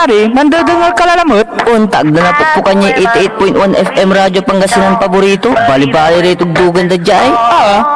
pare, nandadangal ka lalamot. Untag na napupukan niya 88.1 FM Radyo Pangasinan paborito. Bali-bali rito dugan da jay.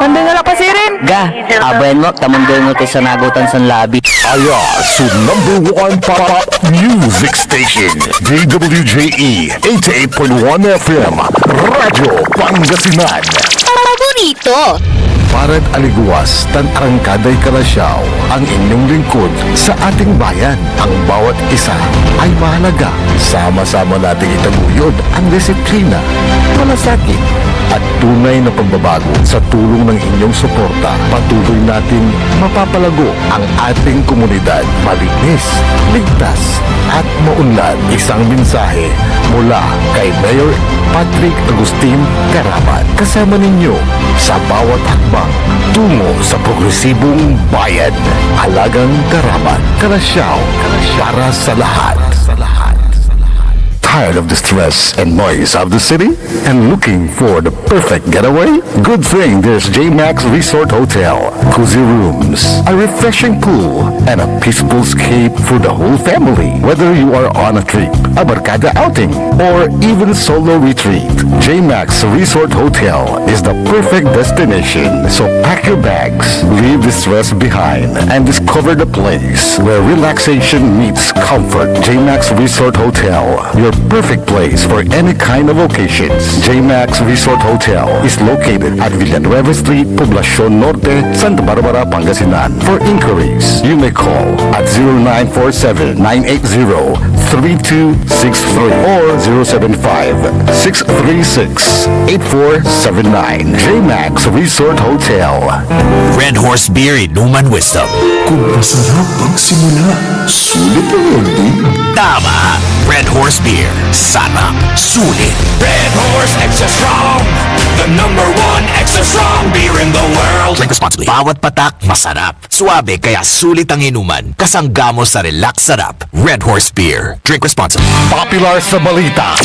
Nandangala pa si Rin. Ga, abayan mo, tamundoy mo tayo sa nagutan sa labi. Aya sa number 1 pop music station, DWJE 88.1 FM, Radyo Pangasinan. Paborito. Parang aliguas, tan arangkaday kalasyaw, ang inyong lingkod sa ating bayan. Ang bawat isa ay mahalaga. Sama-sama nating itaguyod ang disiplina, malasakit, at tunay na pagbabago. Sa tulong ng inyong suporta, patuloy nating mapapalago ang ating komunidad. Malinis, ligtas, at maunlad. Isang mensahe mula kay Mayor Patrick Agustin Caraman. Kasama ninyo sa bawat hakbang tungo sa progresibong bayan. Alagang Caraman, Kalasyaw, para sa lahat. Tired of the stress and noise of the city and looking for the perfect getaway? Good thing there's J-Max Resort Hotel. Cozy rooms, a refreshing pool, and a peaceful escape for the whole family. Whether you are on a trip, a barkada outing, or even solo retreat, J-Max Resort Hotel is the perfect destination. So pack your bags, leave the stress behind, and discover the place where relaxation meets comfort. J-Max Resort Hotel, your perfect place for any kind of occasions. J-Max Resort Hotel is located at Villanueva Street, Poblacion Norte, Santa Barbara, Pangasinan. For inquiries, you may call at 0947-980-3263 or 075-636-8479. J-Max Resort Hotel. Red Horse Beer Inuman Wisdom. Kung masarap ang simula, sulit ang ending. Tama! Red Horse Beer. Sarap. Sulit. Red Horse Extra Strong. The number 1 extra strong beer in the world. Drink responsibly. Bawat patak, masarap. Suabe, kaya sulit ang inuman. Kasanggamo sa relax sarap. Red Horse Beer. Drink responsibly. Popular sa balita,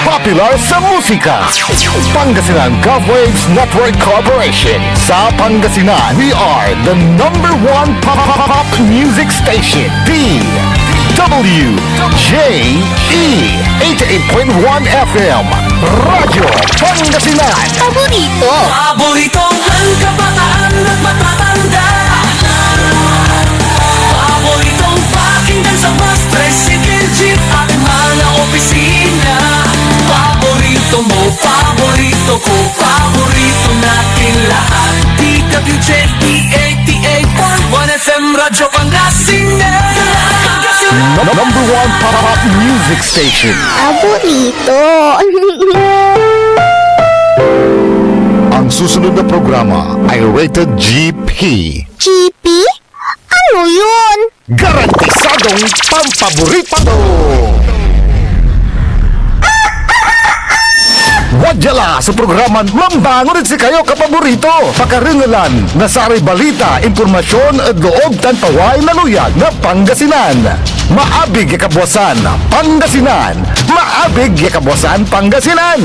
popular sa musika. Pangasinan Golfwaves Network Corporation. Sa Pangasinan, we are the number 1 pop music station. DWJE 88.1 FM, Radyo Pangasinan. Paborito. Paboritong ang kabataan at matatanda. Paboritong pakinggan sa bus, tricycle, jeep at mga opisina. Paborito mo, paborito ko, paborito natin lahat. DWJE 88.1 FM, Radyo Pangasinan. Number 1 pop music station. Paborito. Ang susunod na programa ay rated GP. GP? Ano yun? Garantisadong pampaborito! Wadyala sa programan Mambangon si kayo kapaborito. Pakaringalan, nasari balita, impormasyon at loob tanpaway na luyag na Pangasinan. Maabig yakabwasan Pangasinan. Maabig yakabwasan Pangasinan.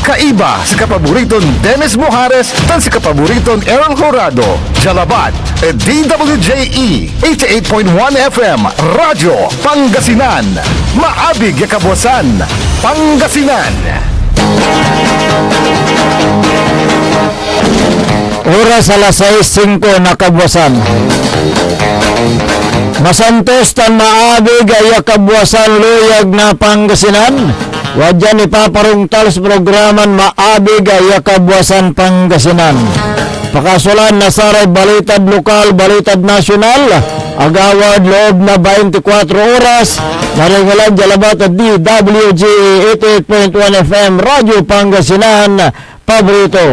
Kaiba si kapaboriton Dennis Mojares tan si kapaboriton Errol Horado. Jalabat at DWJE 88.1 FM Radyo Pangasinan. Maabig yakabwasan Pangasinan. Oras alas 6:05 na kabwasan. Masantos tan maabig ay kabwasan luyag na Pangasinan. Wadyan ipaparungtal sa programan maabig ay kabwasan Pangasinan. Pakasulan na saray balitad lokal, balitad nasyonal. Agawad loob na 24 oras. Naringalan jalabat at DWG 88.1 FM Radyo Pangasinan. Paborito.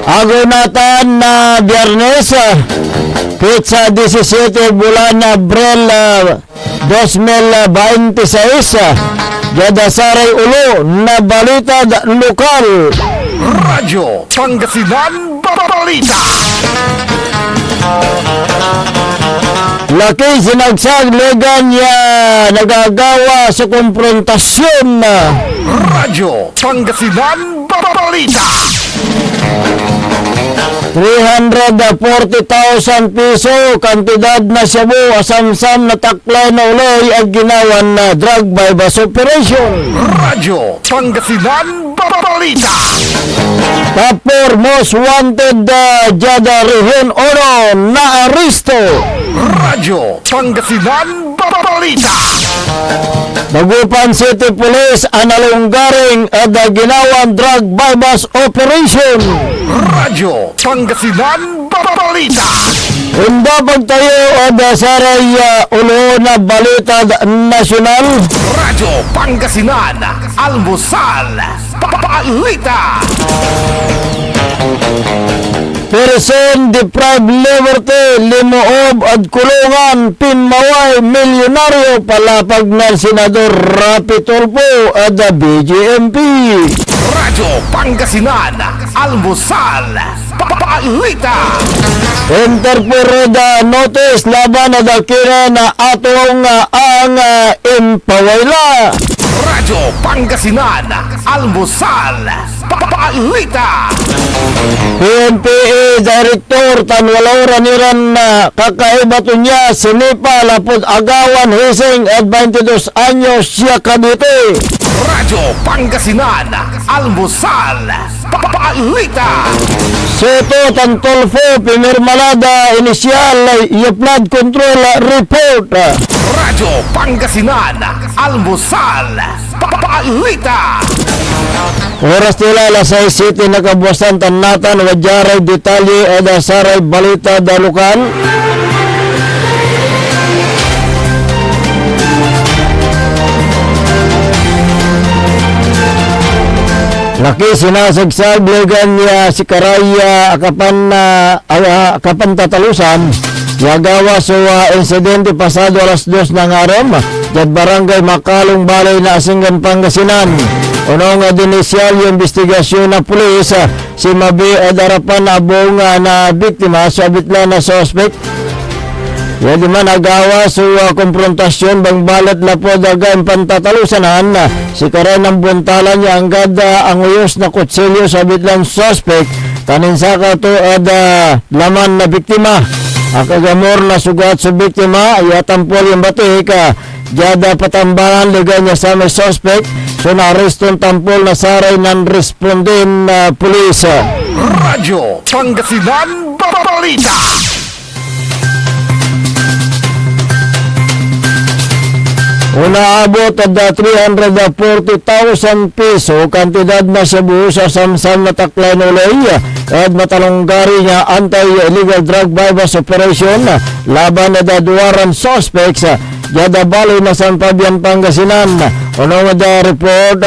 Agunatan na Biyernes, pizza 17 bulan Abril 2026. Jadasaray ulo na balita lokal. Radyo Pangasinan Balita. Laki sinagsag legan ya nagagawa sa konfrontasyon. Radyo Pangasinan Balita. 340,000 piso kantidad na shabu asamsam na taklay na uloy ang ginawan na drug bypass operation. Radyo Pangasinan Balita. Tapos most wanted Jada Region Oro na aristo. Radyo Pangasinan Balita. Dagupan City Police analunggaring at ginawan drug bypass operation. Radyo Pangasinan Balita. Unda pagtayo o saray ulo na balita nasyonal. Radyo Pangasinan Almusal Balita. Person deprived liberty, limoob at kulungan, pinmaway, milyonaryo, palapag ng Senador Rapi Tulfo at BJMP. Radyo Pangasinan Almusal Balita. Interporeda notice laban na dakira na atong ang impawayla. Radyo Pangasinan Almusal Balita. PNPA Director Tanwalaw Raniran na kakaibato niya sinipa lapod agawan hising at 22 anyos siya kadite. Radyo Pangasinan Almusal Balita. Soto Tantolfo Pimirmalada Inisyal Flood Control Report. Radyo Pangasinan Almusal Balita. Oras nila alas 6 City nakabuwasan tanatan wajaray detalye ada saray balita dalukan. Laki sinasagsag blegan niya si Karaya akapan tatalusan. Yagawa so insidente pasado alas 2 ng aram. Jad barangay Makalong Balay na Asingan Pangasinan. Unong dinisyal yung investigasyon na pulis si Mabi Adarapan abong na biktima sa bitla na suspect. Yan di man agawa sa konfrontasyon bang balat la po dagang pantatalusanan si Karay ng buntalan niya hanggang ang uyos na kutsilyo sa bitlang suspect tanin sa kato laman na biktima. Akagamor na sugat sa biktima yatampol yung batik jada patambangan liga niya sa may suspect so na-arreston tampol na saray ng respondin na pulis. Radyo Pangasinan Balita. Unaabot at 340,000 piso kantidad na sa buo sa samsam na taklay na ulay at matalonggari niya anti-illegal drug bypass operation laban na daduwaran suspects jada bali na San Fabian Pangasinan. Unong da report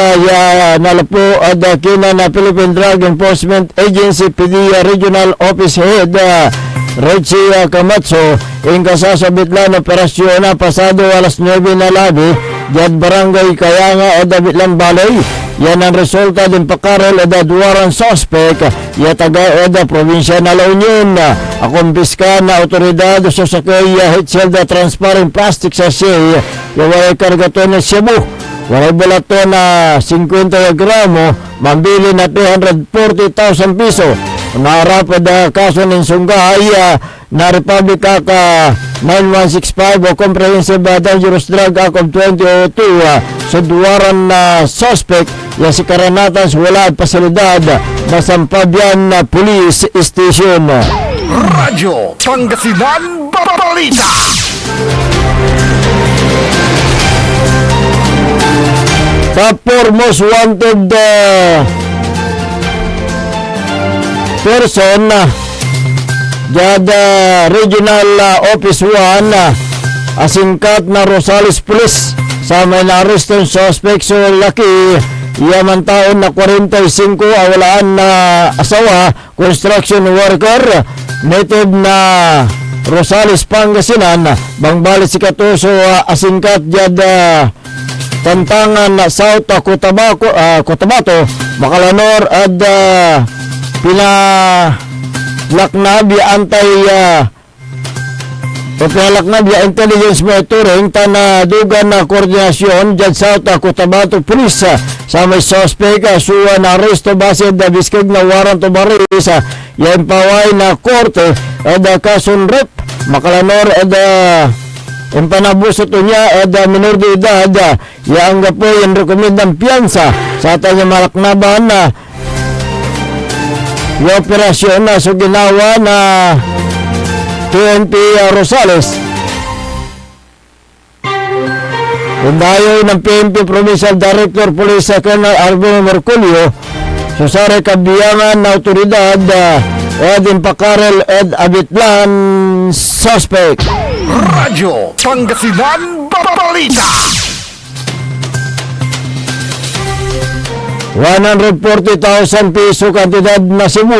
nalapo at kina na Philippine Drug Enforcement Agency PDEA Regional Office Head Richie Camacho ing kasasabit lang operasyon na pasado alas 9 na labi jad barangay Kayanga o Dabitlan Balay. Yan ang resulta din pakarel o daduwaran suspect ya taga Oda probinsya na La Union. Akumpiska na otoridad sa sakay Hitcheld transparent plastic sachet yung kargaton na Cebu. Walay balato na 50 gramo mambili na 240,000 piso. Naarapad kaso ng sunggay na Republic Act 9165 o Comprehensive Dangerous Drug Act of 2002 sa duwaran na suspect ya si Karanatan sa wala at pasilidad na Sampabian Police Station. Radyo Pangasinan Balita. Tapos most wanted person Jada Regional Office 1 asingkat na Rosales Police sa may na-arreston suspect so laki yaman taon na 45 awalaan na asawa construction worker native na Rosales Pangasinan bangbalik si Katuso asingkat Jada Tantangan South Cotabato Bakalanor at Laknabi Laknabi Intelligence Monitoring tanadugan na koordinasyon dyan sa Cotabato Police sa may suspect suwa na arresto base da biskag na warrant of arrest yan paway na korte eda kasunrep makalanor eda empanabusot niya eda minor de edad yang po yung rekomendang piyansa sa atang malaknaban na yung operasyon na so ginawa na PNP Rosales. Undayo ng PNP Provincial Director Police Colonel Alvin Merculio susare kabiyangan na otoridad ed impakarel ed abitlan suspect. Radyo Pangasinan Balita. 140,000 piso kantidad na Cebu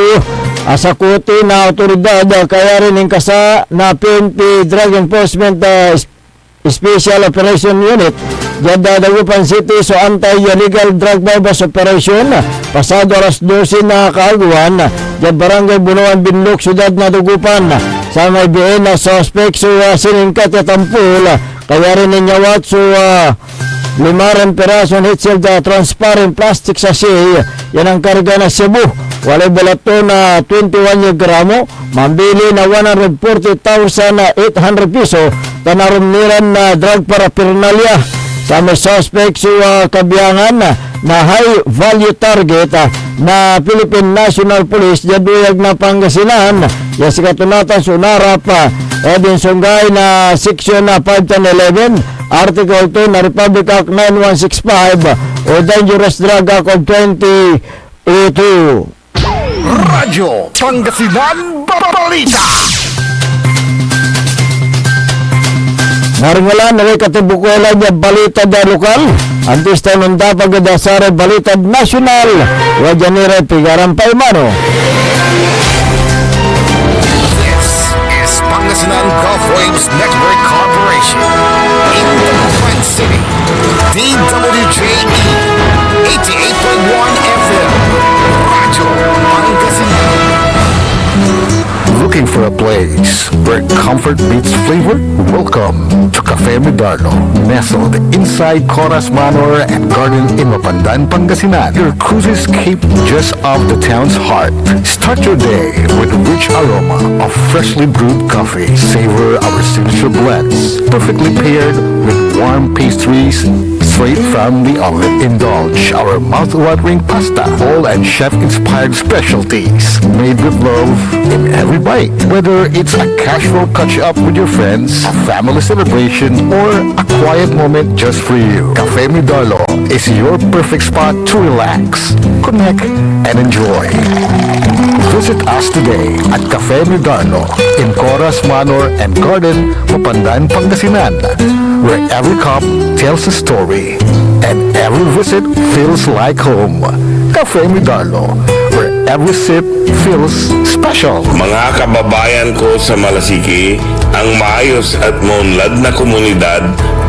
asakuti na otoridad kaya rin yung kasa na PNP Drug Enforcement Special Operation Unit dyan Dagupan City so anti-illegal drug bypass operation pasado alas 12 na kaagawan dyan barangay Bunuan Binlok Siyudad na Dagupan sa may BN na suspect so siningkat at tampul kaya rin ninyawat so 5 peraso hitsel transparent plastic sachet yan ang karga na Cebu walay balato na 21 gramo mambili na 140,800 piso tanarumniran na drug paraphernalia sa may suspect so kabiyangan na high value target na Philippine National Police jaduyag na Pangasinan yan si katunatan sunara pa edin sunggay na section na 51011 Article 2 na Republic Act 9165 o Dangerous Drug Act of 2002. Radyo Pangasinan Balita. Naringalan na katibukwela niya balita da lokal. Antes tayo nung dapat gadasare balita nasyonal. Wajanire Pigaran Paimano. This is Pangasinan Gulf Waves Network Corporation. In Dagupan City, DWJE 88.1 FM, Radyo Pangasinan. Looking for a place where comfort meets flavor? Welcome to Cafe Medardo, nestled inside Coras Manor and Garden in Mapandan, Pangasinan. Your cruises keep just off the town's heart. Start your day with a rich aroma of freshly brewed coffee. Savor our signature blends, perfectly paired with warm pastries straight from the oven. Indulge our mouth-watering pasta, bowl and chef-inspired specialties made with love in every bite. Whether it's a casual catch-up with your friends, a family celebration, or a quiet moment just for you, Cafe Midalo is your perfect spot to relax, connect, and enjoy. Visit us today at Cafe Midalo in Coras Manor and Garden, Mapandan, Pangasinan, where every cup tells a story and every visit feels like home. Cafe Midalo, where every sip feels special. Mga kababayan ko sa Malasiki, ang maayos at maunlad na komunidad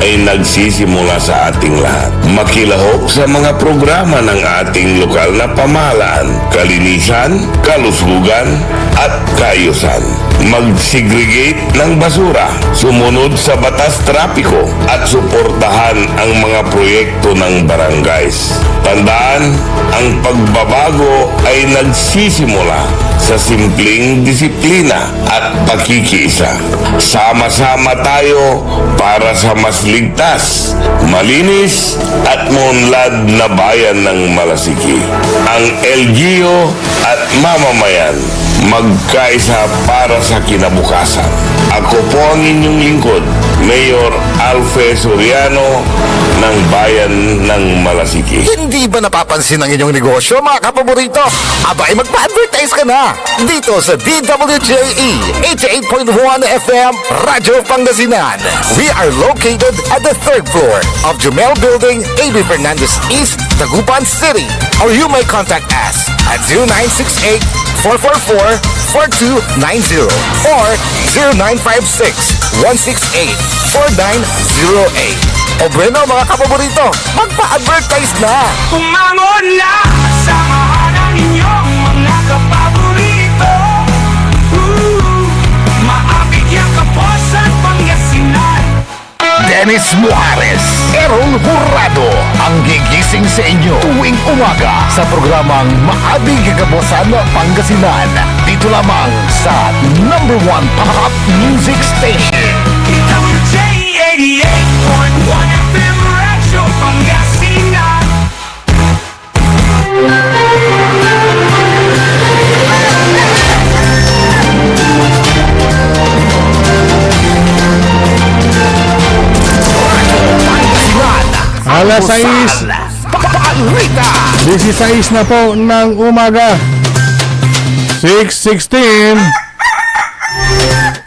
ay nagsisimula sa ating lahat. Makilahok sa mga programa ng ating lokal na pamahalaan, kalinisan, kalusugan, at kaayusan. Mag-segregate ng basura, sumunod sa batas trapiko, at suportahan ang mga proyekto ng barangays. Tandaan, ang pagbabago ay nagsisimula sa simpleng disiplina at pakikiisa. Sama-sama tayo para sa mas ligtas, malinis at maunlad na bayan ng Malasiki. Ang LGU at mamamayan magkaisa para sa kinabukasan. Ako po ang inyong lingkod, Mayor Alfe Soriano ng Bayan ng Malasiki. Hindi ba napapansin ang inyong negosyo, mga kapaborito? Abay, magpa-advertise ka na dito sa DWJE 88.1 FM, Radyo Pangasinan. We are located at the 3rd floor of Jumel Building, A.B. Fernandez East, Dagupan City. Or you may contact us at 0968-444-4290 or 0956-168-4908. O bueno, mga kapaborito, magpa-advertise na! Umangon na! Samahan ang inyong mga kapaborito. Maabig yung Kapusan Pangasinan. Dennis Muarez, Errol Hurado, ang gigising sa inyo tuwing umaga sa programang Maabig Kagabusan Pangasinan. Dito lamang sa number 1 Pop Music Station. WJ 88.1 FM Radyo Pangasinan. Alas 6, Balita! 16 na po ng umaga. 6:16.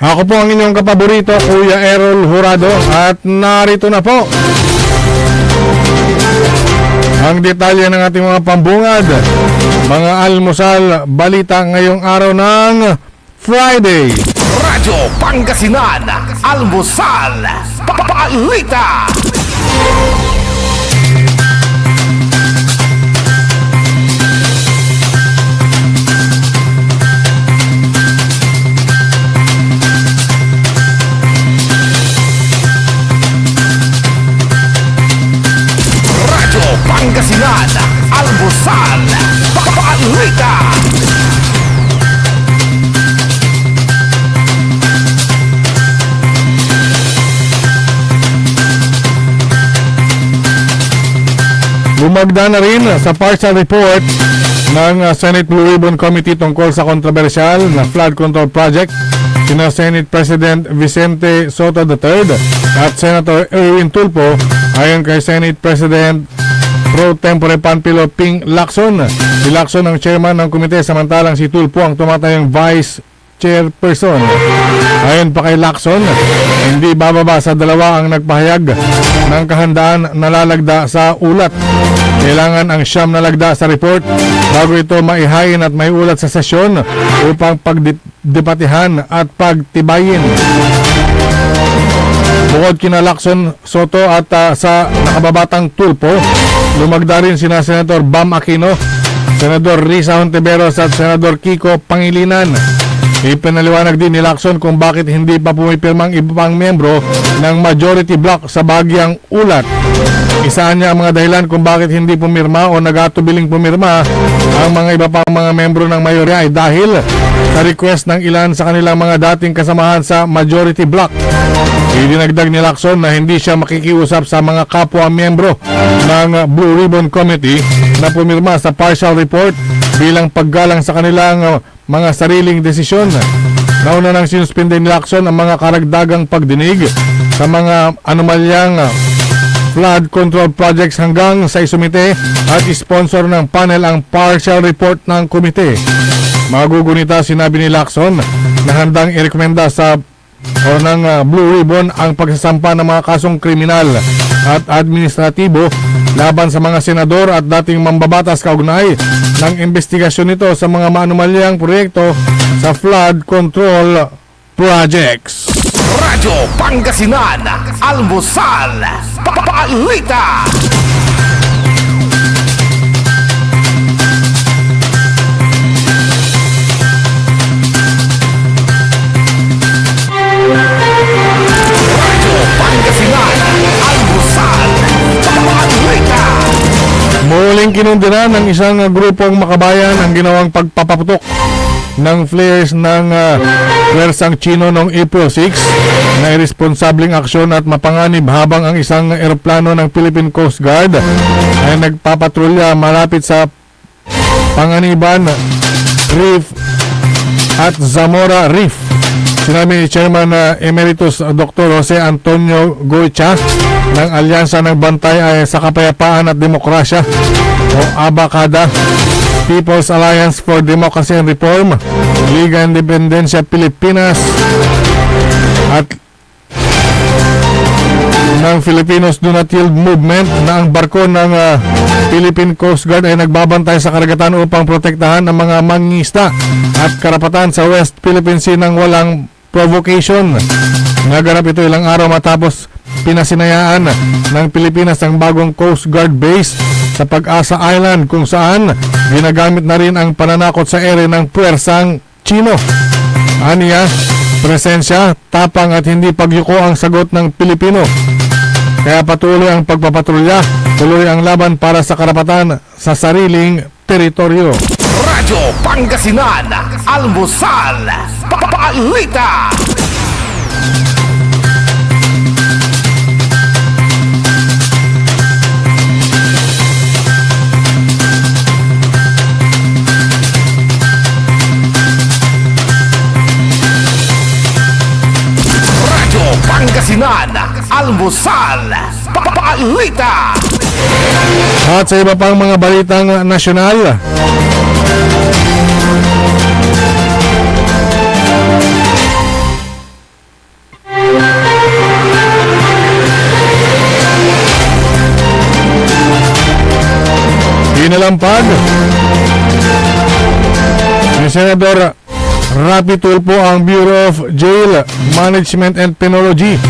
Ako po ang inyong kapaborito, Kuya Errol Hurado, at narito na po ang detalye ng ating mga pambungad, mga almusal, balita ngayong araw ng Friday. Radyo Pangasinan, Almusal, Balita! Radyo Pangasinan, Almusal, Balita! Lumagda na rin sa partial report ng Senate Blue Ribbon Committee tungkol sa kontrobersyal na flood control project sina Senate President Vicente Soto III at Senator Erwin Tulfo. Ayon kay Senate President Pro Tempore Panfilo Ping Lacson, si Lacson ang chairman ng komite samantalang si Tulfo ang tumatayong vice chairperson. Ayon pa kay Lacson, hindi bababa sa dalawa ang nagpahayag ng kahandaan na lalagda sa ulat. Kailangan ang siyam na lagda sa report bago ito maihain at maiulat sa sesyon upang pagdebatihan at pagtibayin. Bukod kina Lacson, Soto at sa nakababatang Tulfo, lumagda rin sina Senator Bam Aquino, Senador Risa Hontiveros at Senador Kiko Pangilinan. Ipinaliwanag din ni Lacson kung bakit hindi pa pumipirmang iba pang membro ng majority block sa bagyang ulat. Isaan niya ang mga dahilan kung bakit hindi pumirma o nagatubiling pumirma ang mga iba pang mga membro ng mayorya ay dahil sa request ng ilan sa kanilang mga dating kasamahan sa majority block. Idinagdag ni Lacson na hindi siya makikiusap sa mga kapwa membro ng Blue Ribbon Committee na pumirma sa partial report bilang paggalang sa kanilang mga sariling desisyon. Nauna nang sinuspinde ni Lacson ang mga karagdagang pagdinig sa mga anomalyang flood control projects hanggang sa isumite at sponsor ng panel ang partial report ng komite. Magugunita, sinabi ni Lacson na handang irekomenda sa ng Blue Ribbon ang pagsasampa ng mga kasong kriminal at administratibo laban sa mga senador at dating mambabatas kaugnay ng investigasyon nito sa mga maanumalyang proyekto sa flood control projects. Radyo Pangasinan, Almusal, Balita! Radyo Pangasinan, Almusal, Balita! Muling kinundinan ng isang grupong makabayan ang ginawang pagpapaputok ng flares ng pwersang Chino noong April 6 na irresponsableng aksyon at mapanganib habang ang isang eroplano ng Philippine Coast Guard ay nagpapatrolya malapit sa Panganiban Reef at Zamora Reef. Sinabi ni Chairman Emeritus Dr. Jose Antonio Goitia ng Alyansa ng Bantay ay sa Kapayapaan at Demokrasya o ABACADA, People's Alliance for Democracy and Reform, Liga Independencia Pilipinas at ng Filipinos Do Not Yield Movement na ang barko ng Philippine Coast Guard ay nagbabantay sa karagatan upang protektahan ang mga mangista at karapatan sa West Philippine Sea ng walang provocation. Naganap ito ilang araw matapos pinasinayaan ng Pilipinas ang bagong Coast Guard base sa Pag-asa Island kung saan ginagamit na rin ang pananakot sa ere ng puwersang Chino. Aniya, presensya, tapang at hindi pagyuko ang sagot ng Pilipino. Kaya patuloy ang pagpapatrolya, tuloy ang laban para sa karapatan sa sariling teritoryo. Radyo Pangasinan, Almusal, Balita. Radyo Pangasinan, Almusal, Balita. At sa iba pang mga balitang nasyonal, inalampag ni Senador Rapi Tulfo ang Bureau of Jail Management and Penology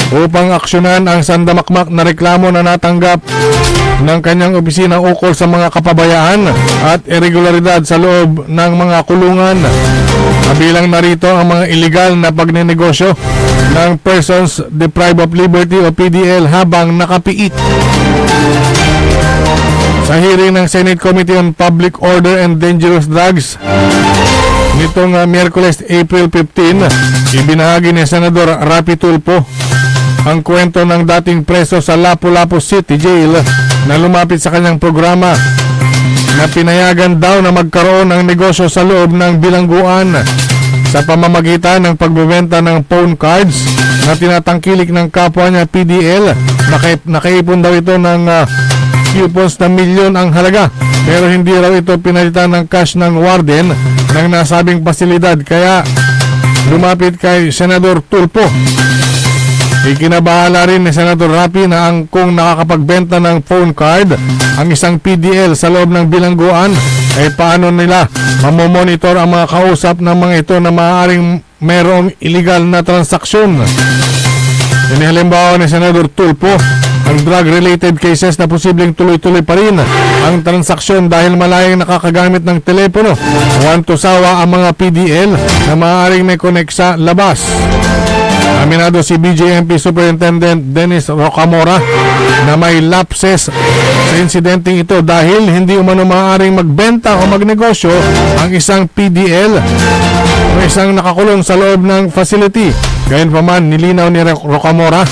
upang aksyonan ang sandamakmak na reklamo na natanggap ng kanyang opisina ukol sa mga kapabayaan at irregularidad sa loob ng mga kulungan. Kabilang narito ang mga illegal na pagnenegosyo ng Persons Deprived of Liberty o PDL habang nakapiit. Sa hearing ng Senate Committee on Public Order and Dangerous Drugs nitong Miyerkules, April 15, ibinahagi ni Senador Rapi Tulfo ang kwento ng dating preso sa Lapu-Lapu City Jail na lumapit sa kanyang programa na pinayagan daw na magkaroon ng negosyo sa loob ng bilangguan sa pamamagitan ng pagbebenta ng phone cards na tinatangkilik ng kapwa niya PDL. Nakaipon daw ito ng coupons na milyon ang halaga, pero hindi raw ito pinalitan ng cash ng warden ng nasabing pasilidad, kaya lumapit kay Senador Tulfo. Ikinabahala rin ni Senador Rapi na kung nakakapagbenta ng phone card ang isang PDL sa loob ng bilangguan, ay paano nila mamomonitor ang mga kausap ng mga ito na maaaring mayroong illegal na transaksyon. Inihalimbawa ni Senador Tulfo ang drug-related cases na posibleng tuloy-tuloy pa rin ang transaksyon dahil malayang nakakagamit ng telepono o antusawa ang mga PDL na maaaring may connect sa labas. Aminado si BJMP Superintendent Dennis Rocamora na may lapses sa insidenteng ito dahil hindi umano maaaring magbenta o magnegosyo ang isang PDL o isang nakakulong sa loob ng facility. Gayunpaman, nilinaw ni Rocamora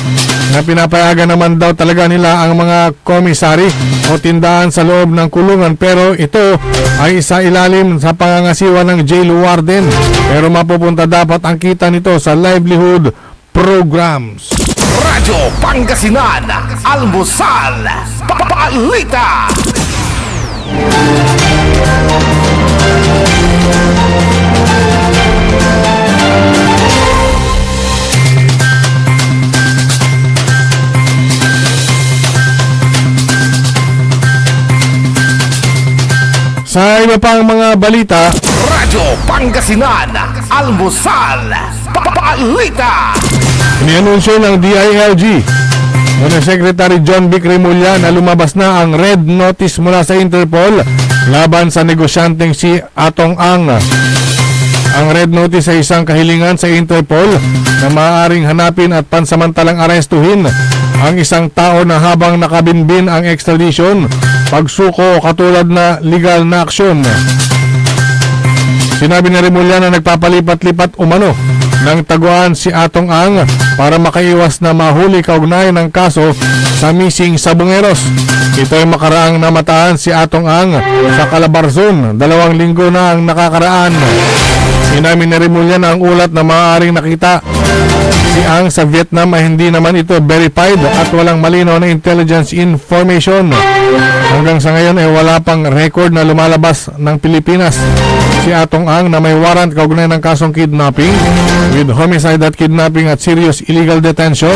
na pinapayagan naman daw talaga nila ang mga komisari o tindahan sa loob ng kulungan, pero ito ay isa ilalim sa pangangasiwa ng jail warden, pero mapupunta dapat ang kita nito sa livelihood programs. Radyo Pangasinan, Almusal, Balita. Sa iba pang mga balita, Radyo Pangasinan, Almusal, Balita. inianunsyo ng DILG o ng Secretary John Vic Remulla na lumabas na ang red notice mula sa Interpol laban sa negosyanteng si Atong Ang. Ang red notice ay isang kahilingan sa Interpol na maaaring hanapin at pansamantalang arestuhin ang isang tao na habang nakabinbin ang extradition, pagsuko o katulad na legal na aksyon. Sinabi ni Remulla na nagpapalipat-lipat umano ng taguan si Atong Ang para makaiwas na mahuli kaugnay ng kaso sa missing Sabongeros. Ito ay makaraang namataan si Atong Ang sa Calabarzon, 2 linggo na ang nakakaraan. Inamin ni Remulla na ang ulat na maaaring nakita si Ang sa Vietnam ay hindi naman ito verified at walang malinaw na intelligence information. Hanggang sa ngayon ay wala pang record na lumalabas ng Pilipinas si Atong Ang na may warrant kaugnay ng kasong kidnapping with homicide at kidnapping at serious illegal detention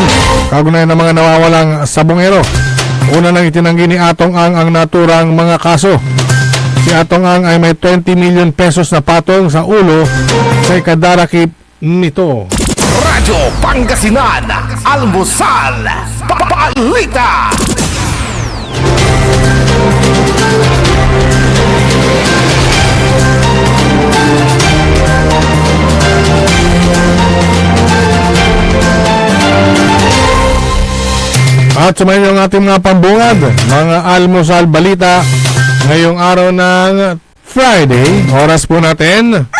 kaugnay ng mga nawawalang Sabongero. Una nang itinanggi ni Atong Ang naturang mga kaso. Si Atong Ang ay may 20 million pesos na patong sa ulo sa ikadarakip nito. Radyo Pangasinan, Almusal, Balita. At sumayin yung ating mga pambungad, mga almusal balita ngayong araw ng Friday. Oras po natin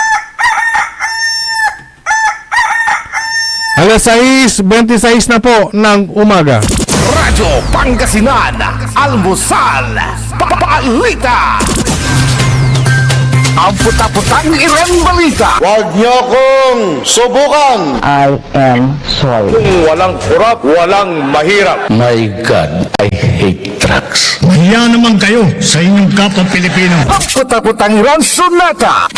alas 6:26 na po ng umaga. Radyo Pangasinan, Almusal, Balita. Ang puta-putang irang balita. Huwag niyo akong subukan. I am sorry. Kung walang kurap, walang mahirap. My God, I hate trucks. Hiya naman kayo sa inyong kapwa Pilipino. Ang puta-putang irang sunata.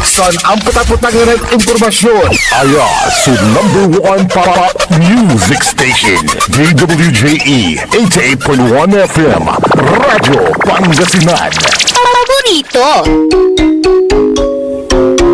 Son, ang puta-putang irang impormasyon. Aya sa number 1 pop music station, DWJE 88.1 FM, Radyo Pangasinan. Paborito.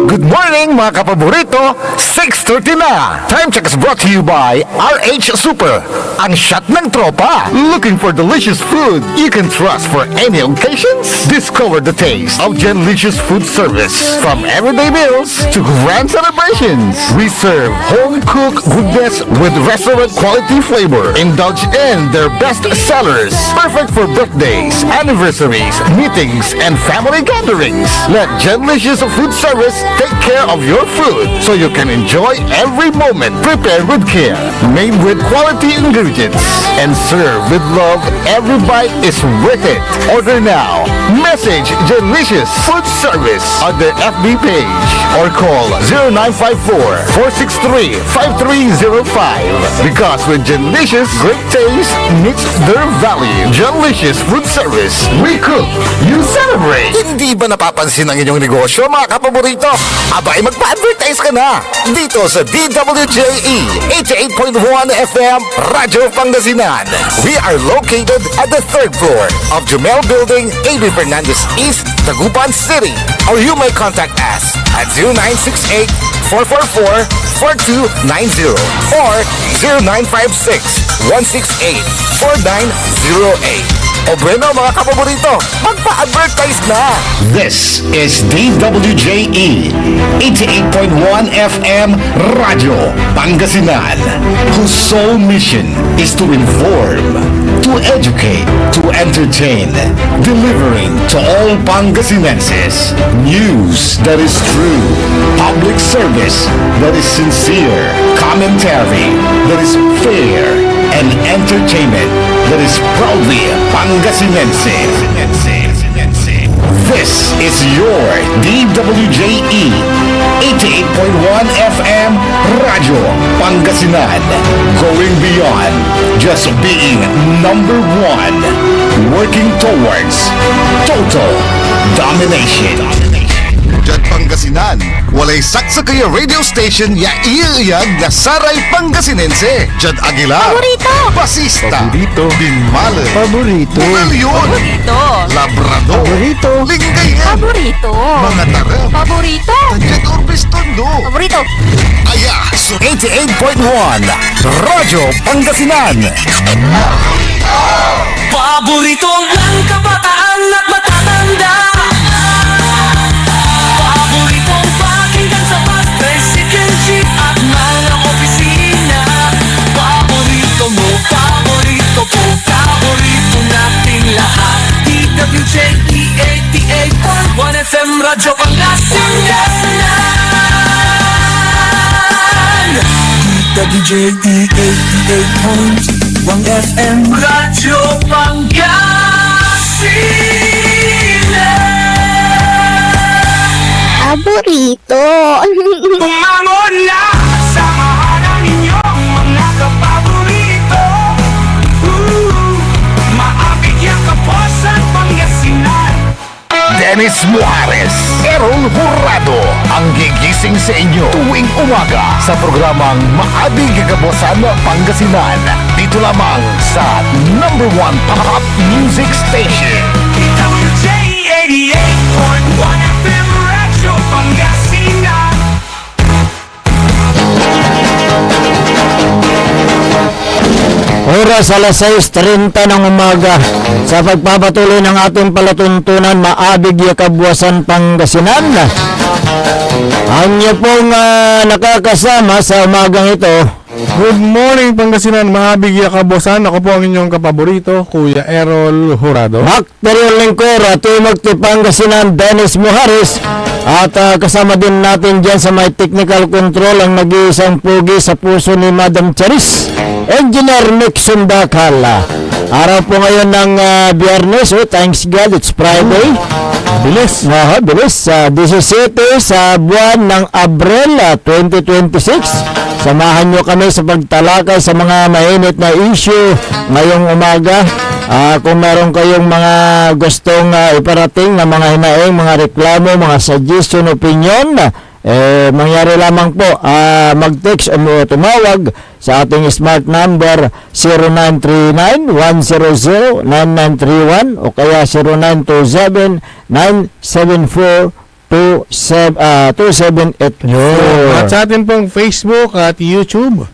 Good morning mga kapaborito, 6:30 na. Time check is brought to you by RH Super, ang shot ng tropa. Looking for delicious food you can trust for any occasions? Discover the taste of Genlicious Food Service. From everyday meals to grand celebrations, we serve home-cooked goodness with restaurant quality flavor. Indulge in their best sellers, perfect for birthdays, anniversaries, meetings, and family gatherings. Let Genlicious Food Service take care of your food so you can enjoy every moment. Prepared with care, made with quality ingredients, and served with love. Every bite is worth it. Order now. Message Delicious Food Service on their FB page or call 0954-463-5305. Because with Delicious, great taste meets their value. Delicious Food Service. We cook, you celebrate. Hindi ba napapansin ang inyong negosyo, mga kapaborito? Abay, magpa-advertise ka na dito sa DWJE 88.1 FM, Radyo Pangasinan. We are located at the 3rd floor of Jumel Building, A.B. Fernandez East, Tagupan City. Or you may contact us at 0968-444-4290 or 0956-168-4908. O bueno, mga kapaborito, magpa-advertise na! This is DWJE 88.1 FM Radio Pangasinan, whose sole mission is to inform, to educate, to entertain, delivering to all Pangasinenses news that is true, public service that is sincere, commentary that is fair, and entertainment that is proudly Pangasinense. This is your DWJE 88.1 FM Radio Pangasinan, going beyond just being number one, working towards total domination. Diyan Pangasinan, walay saksa kaya radio station ya iiyag na Saray Pangasinense. Diyan Aguilar, Paborito. Basista, Paborito. Binmale, Paborito. Bumalyon, Paborito. Labrador, Paborito. Lingayen, Paborito. mga tarap, Paborito. Diyan Urbis Tondo. Paborito. Aya, so 88.1 Radyo Pangasinan. Paborito ng kabataan at matatanda. Paboritong pakinggan sa bus, tricycle, jeep at mga opisina. Paborito mo, paborito ko, paborito nating lahat. DWJE 88.1 FM Radyo Pangasinan. DWJE 88.1 FM Radyo Pangasinan. Paborito. Bumangon na, samahan ang inyong mga kapaborito. Maabig yung kaposan Pangasinan. Dennis Muarez, Errol Hurado, ang gigising sa inyo tuwing umaga sa programang Maabig Kabosan Pangasinan. Dito lamang sa number 1 pop music station. DWJE 88.1 FM Radyo Pangasinan. Oras alas 6:30 ng umaga sa pagpapatuloy ng ating palatuntunan Maabig Kabuasan Pangasinan. Ang niyo pong nakakasama sa umagang ito Good morning, Pangasinan, mahabig kabosan. Ako po ang inyong kapaborito, Kuya Errol Jurado. Bakteryo Lingkor, Timog Pangasinan, Dennis Muharis. At kasama din natin dyan sa may technical control ang nag-iisang pugi sa puso ni Madam Charis, Engineer Nixon Dakal. Araw po ngayon ng Biyernes, thanks God, it's Friday. Bilis. Bilis. 17 sa buwan ng Abril 2026. Samahan nyo kami sa pagtalakay sa mga mainit na issue ngayong umaga. Kung meron kayong mga gustong iparating na mga hinaing, mga reklamo, mga suggestion, opinion, mangyari lamang po, mag-text o tumawag sa ating smart number 0939-100-9931 o kaya 0927-974-2784. At sa atin pong Facebook at YouTube,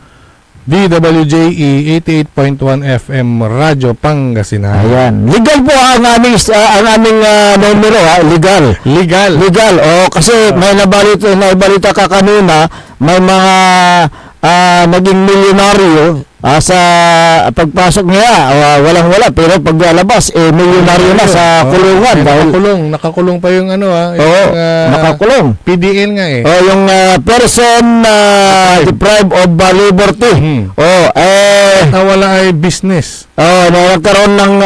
DWJE 88.1 FM Radyo Pangasinan. Ayan. Legal po ang aming numero, legal. Legal. Kasi may naibalita ka kanina, may mga naging milyonaryo sa pagpasok niya, walang-wala, pero paglalabas milyonaryo na sa kulungan. Nakakulong pa yung nakakulong. PDL nga yung person deprived of liberty. Wala ay business. Nagkaroon ng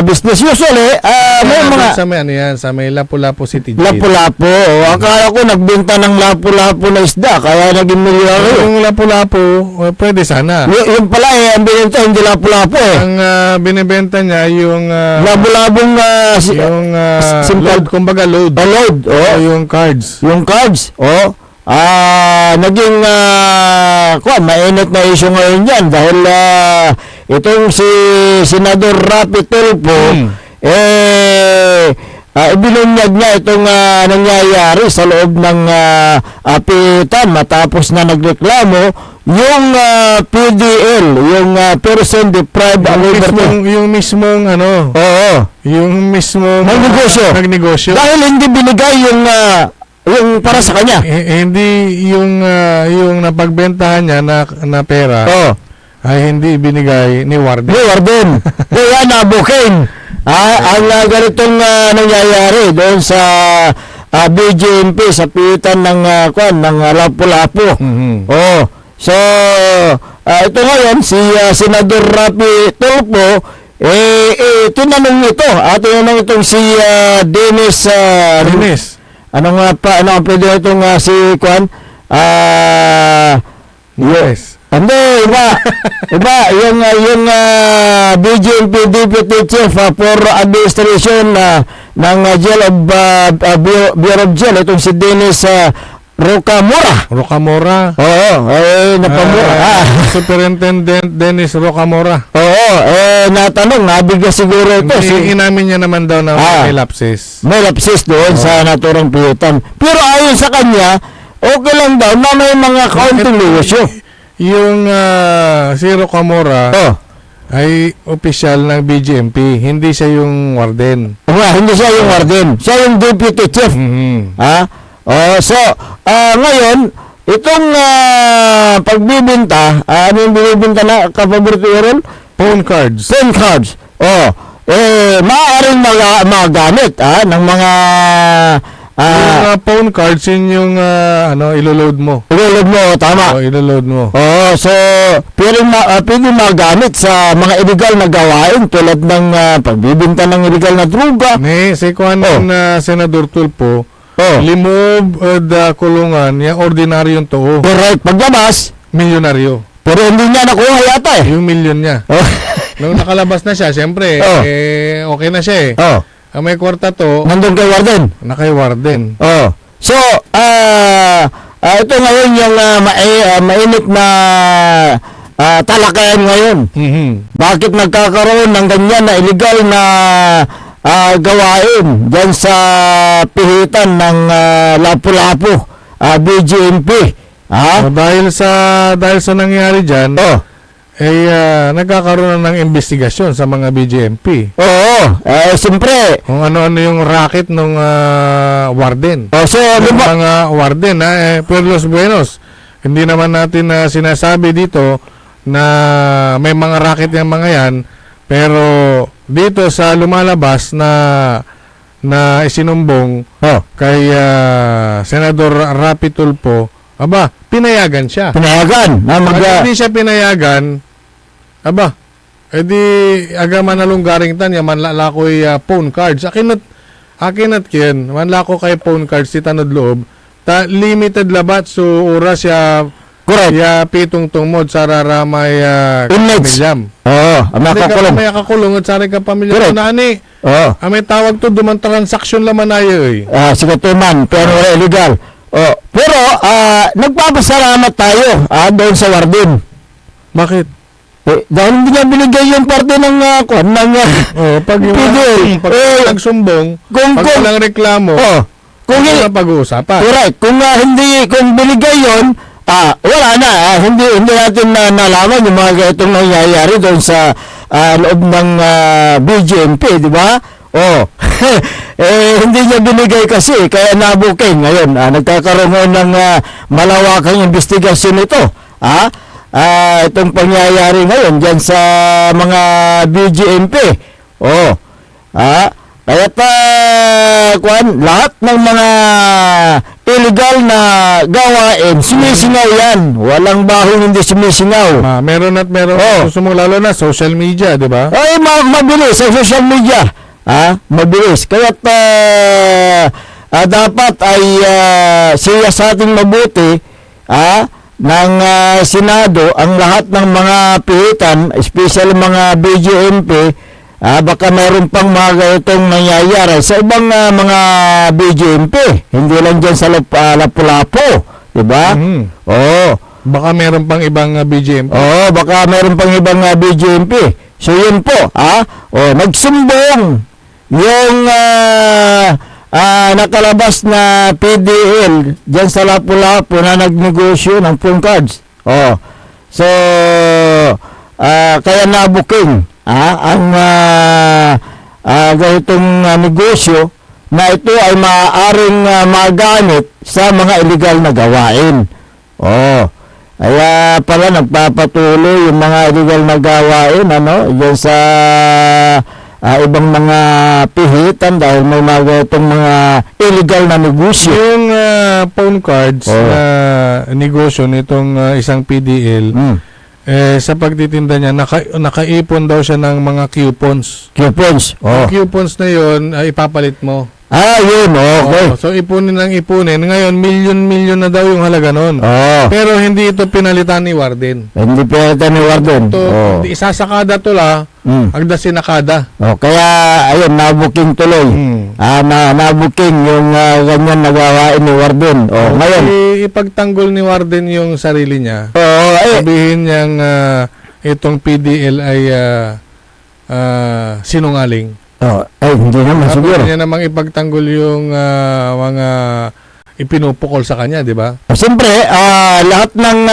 business. Usually, may mga sa may Lapu-Lapu City Jail. Lapu-Lapu. Akala ko nagbenta ng Lapu-Lapu na isda, kaya naging milyonaryo. Yung Lapu-Lapu, pwede sana. Yung pala ang binenta hindi Lapu-Lapu Ang binibenta niya yung Labu-labong load, kumbaga load. Load. Yung cards. Yung cards. Naging mainit na issue ngayon yan dahil itong si Senador Rapi Tulfo ibinunyag niya itong nangyayari sa loob ng pitan matapos na nagreklamo yung PDL, yung person deprived of liberty. Yung mismong yung mismong nagnegosyo. Dahil hindi binigay yung para sa kanya. Hindi yung napagbentahan niya na pera. Ay hindi binigay ni Warden. Kaya nabuking. Ang ganitong nangyayari doon sa BJMP sa pitan ng Lapu-Lapu. So ito ngayon si Senador Rapi Tulfo tinanong itong si Dennis. Ano ang pwede itong si Kwan? Yes. Hindi, iba yung BJMP Deputy Chief for Administration ng Jail of Bureau of Jail, itong si Dennis Rocamora. Napamura. Superintendent Dennis Rocamora. Natanong, nabigla siguro ito. Inamin niya naman daw na may lapses. May lapses doon sa naturang pitan. Pero ayon sa kanya, okay lang daw na may mga kaunting negosyo. Yung si Rocamora ay opisyal ng BJMP, hindi siya yung warden. Hindi siya yung warden. Siya yung deputy chief. So, ngayon, itong pagbibinta, ano yung binibinta na kapaborito yun? Phone cards. Maaaring magamit ng mga yung phone cards yun yung iloload mo. Tama. Iloload mo. So pwede magamit sa mga illegal na gawain tulad ng pagbibinta ng illegal na droga. Si Senador Tulfo, limoob the kulungan, yung ordinaryong too. Correct. Paglabas, milyonaryo. Pero hindi niya nakuha yata Yung milyon niya. Nung nakalabas na siya, siyempre, okay na siya Ang may kwarta to, nandun kay warden. Kay warden. So, ito ngayon yung mainit na talakayan ngayon. Bakit nagkakaroon ng ganyan na illegal na gawain dyan sa pihitan ng Lapu-Lapu, BJMP? Dahil sa nangyari dyan, nagkakaroon ng investigasyon sa mga BJMP. Siyempre. Kung ano-ano yung racket ng warden. So, mga warden, Pueblos Buenos. Hindi naman natin na sinasabi dito na may mga racket yung mga yan, pero dito sa lumalabas na isinumbong kay Senador Rapi Tulfo, aba, pinayagan siya. Pinayagan na Pag hindi siya pinayagan, aba, edi aga manalunggaring tan ya manlalakoy phone cards. Akinat ken manlako kay phone cards ti tanod loob. Ta limited labat so oras ya correct. ya pitong tungmod sa raramay Inmates. kamilyam. Oo, ang Hindi ka nakakulong. may kakulong at sari ka pamilya Correct. na ani. Oo. May tawag to duman transaksyon laman ayo eh. Sige tuman, pero illegal. Pero nagpapasalamat tayo doon sa warden. Bakit? Dahil hindi niya binigay yung parte ng Pag yung PDL. nagsumbong, Kung- pag kung- walang reklamo, kung wala pag-uusapan. correct, kung binigay yon, wala na. Hindi natin nalaman yung mga ganitong nangyayari doon sa loob ng BGMP, di ba? Hindi niya binigay kasi, kaya nabuking. Ngayon, nagkakaroon ng malawakang investigasyon ito. Itong pangyayari ngayon dyan sa mga BGMP. Kaya lahat ng mga illegal na gawain, sumisingaw yan. Walang bahong hindi sumisingaw. Meron at meron. Gusto mo lalo na social media, di ba? Ay, mabilis sa social media. Mabilis. Kaya dapat ay siya sa ating mabuti ng Senado ang lahat ng mga pihitan, especially mga BGMP, baka mayroon pang mga itong nangyayari sa ibang mga BGMP. Hindi lang dyan sa Lapu-Lapu. Diba? Baka meron pang ibang BGMP. Baka mayroon pang ibang BGMP. So yun po, nagsumbong yung nakalabas na PDL dyan sa Lapu-Lapu na nagnegosyo ng phone cards. So kaya nabuking ang ganitong negosyo na ito ay maaaring magamit sa mga illegal na gawain. Kaya pala nagpapatuloy yung mga illegal na gawain dyan sa ibang mga pihitan dahil may mga itong mga illegal na negosyo. Yung phone cards na negosyo nitong isang PDL, sa pagtitinda niya, nakaipon daw siya ng mga coupons. Coupons? Yung coupons na yun, ipapalit mo. Yun, okay. So, ipunin ng ipunin. Ngayon, milyon-milyon na daw yung halaga nun. Pero hindi ito pinalitan ni Warden. Hindi pinalitan ni Warden. Isasakada to agda sinakada. Kaya, ayun, nabuking tuloy. Nabuking yung ganyan nagawain ni Warden. Ngayon. Ipagtanggol ni Warden yung sarili niya. Sabihin niyang itong PDL ay sinungaling. Hindi naman siguro. Niya namang ipagtanggol yung mga ipinupukol sa kanya, di ba? Siyempre, lahat ng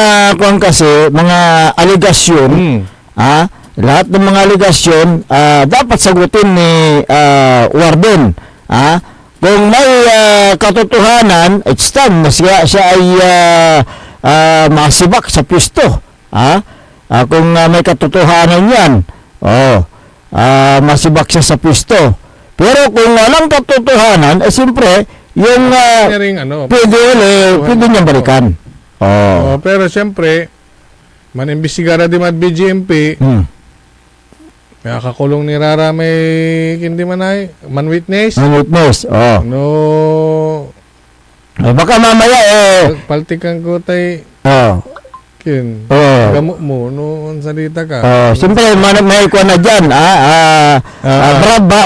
kasi, mga aligasyon, lahat ng mga aligasyon, dapat sagutin ni Warden. Kung may katotohanan, it's time na siya ay masibak sa pwesto. Kung may katotohanan yan, masibak siya sa pwesto. Pero kung walang katotohanan, siyempre, yung PDL, pwede niyang balikan. Pero siyempre, manimbestigar di mat BGMP, may kakulong ni Rara may hindi man ay, man-witness. Man-witness, baka mamaya, paltikan ko tay, gamot mo, noon salita ka. Siyempre, may kuha na dyan,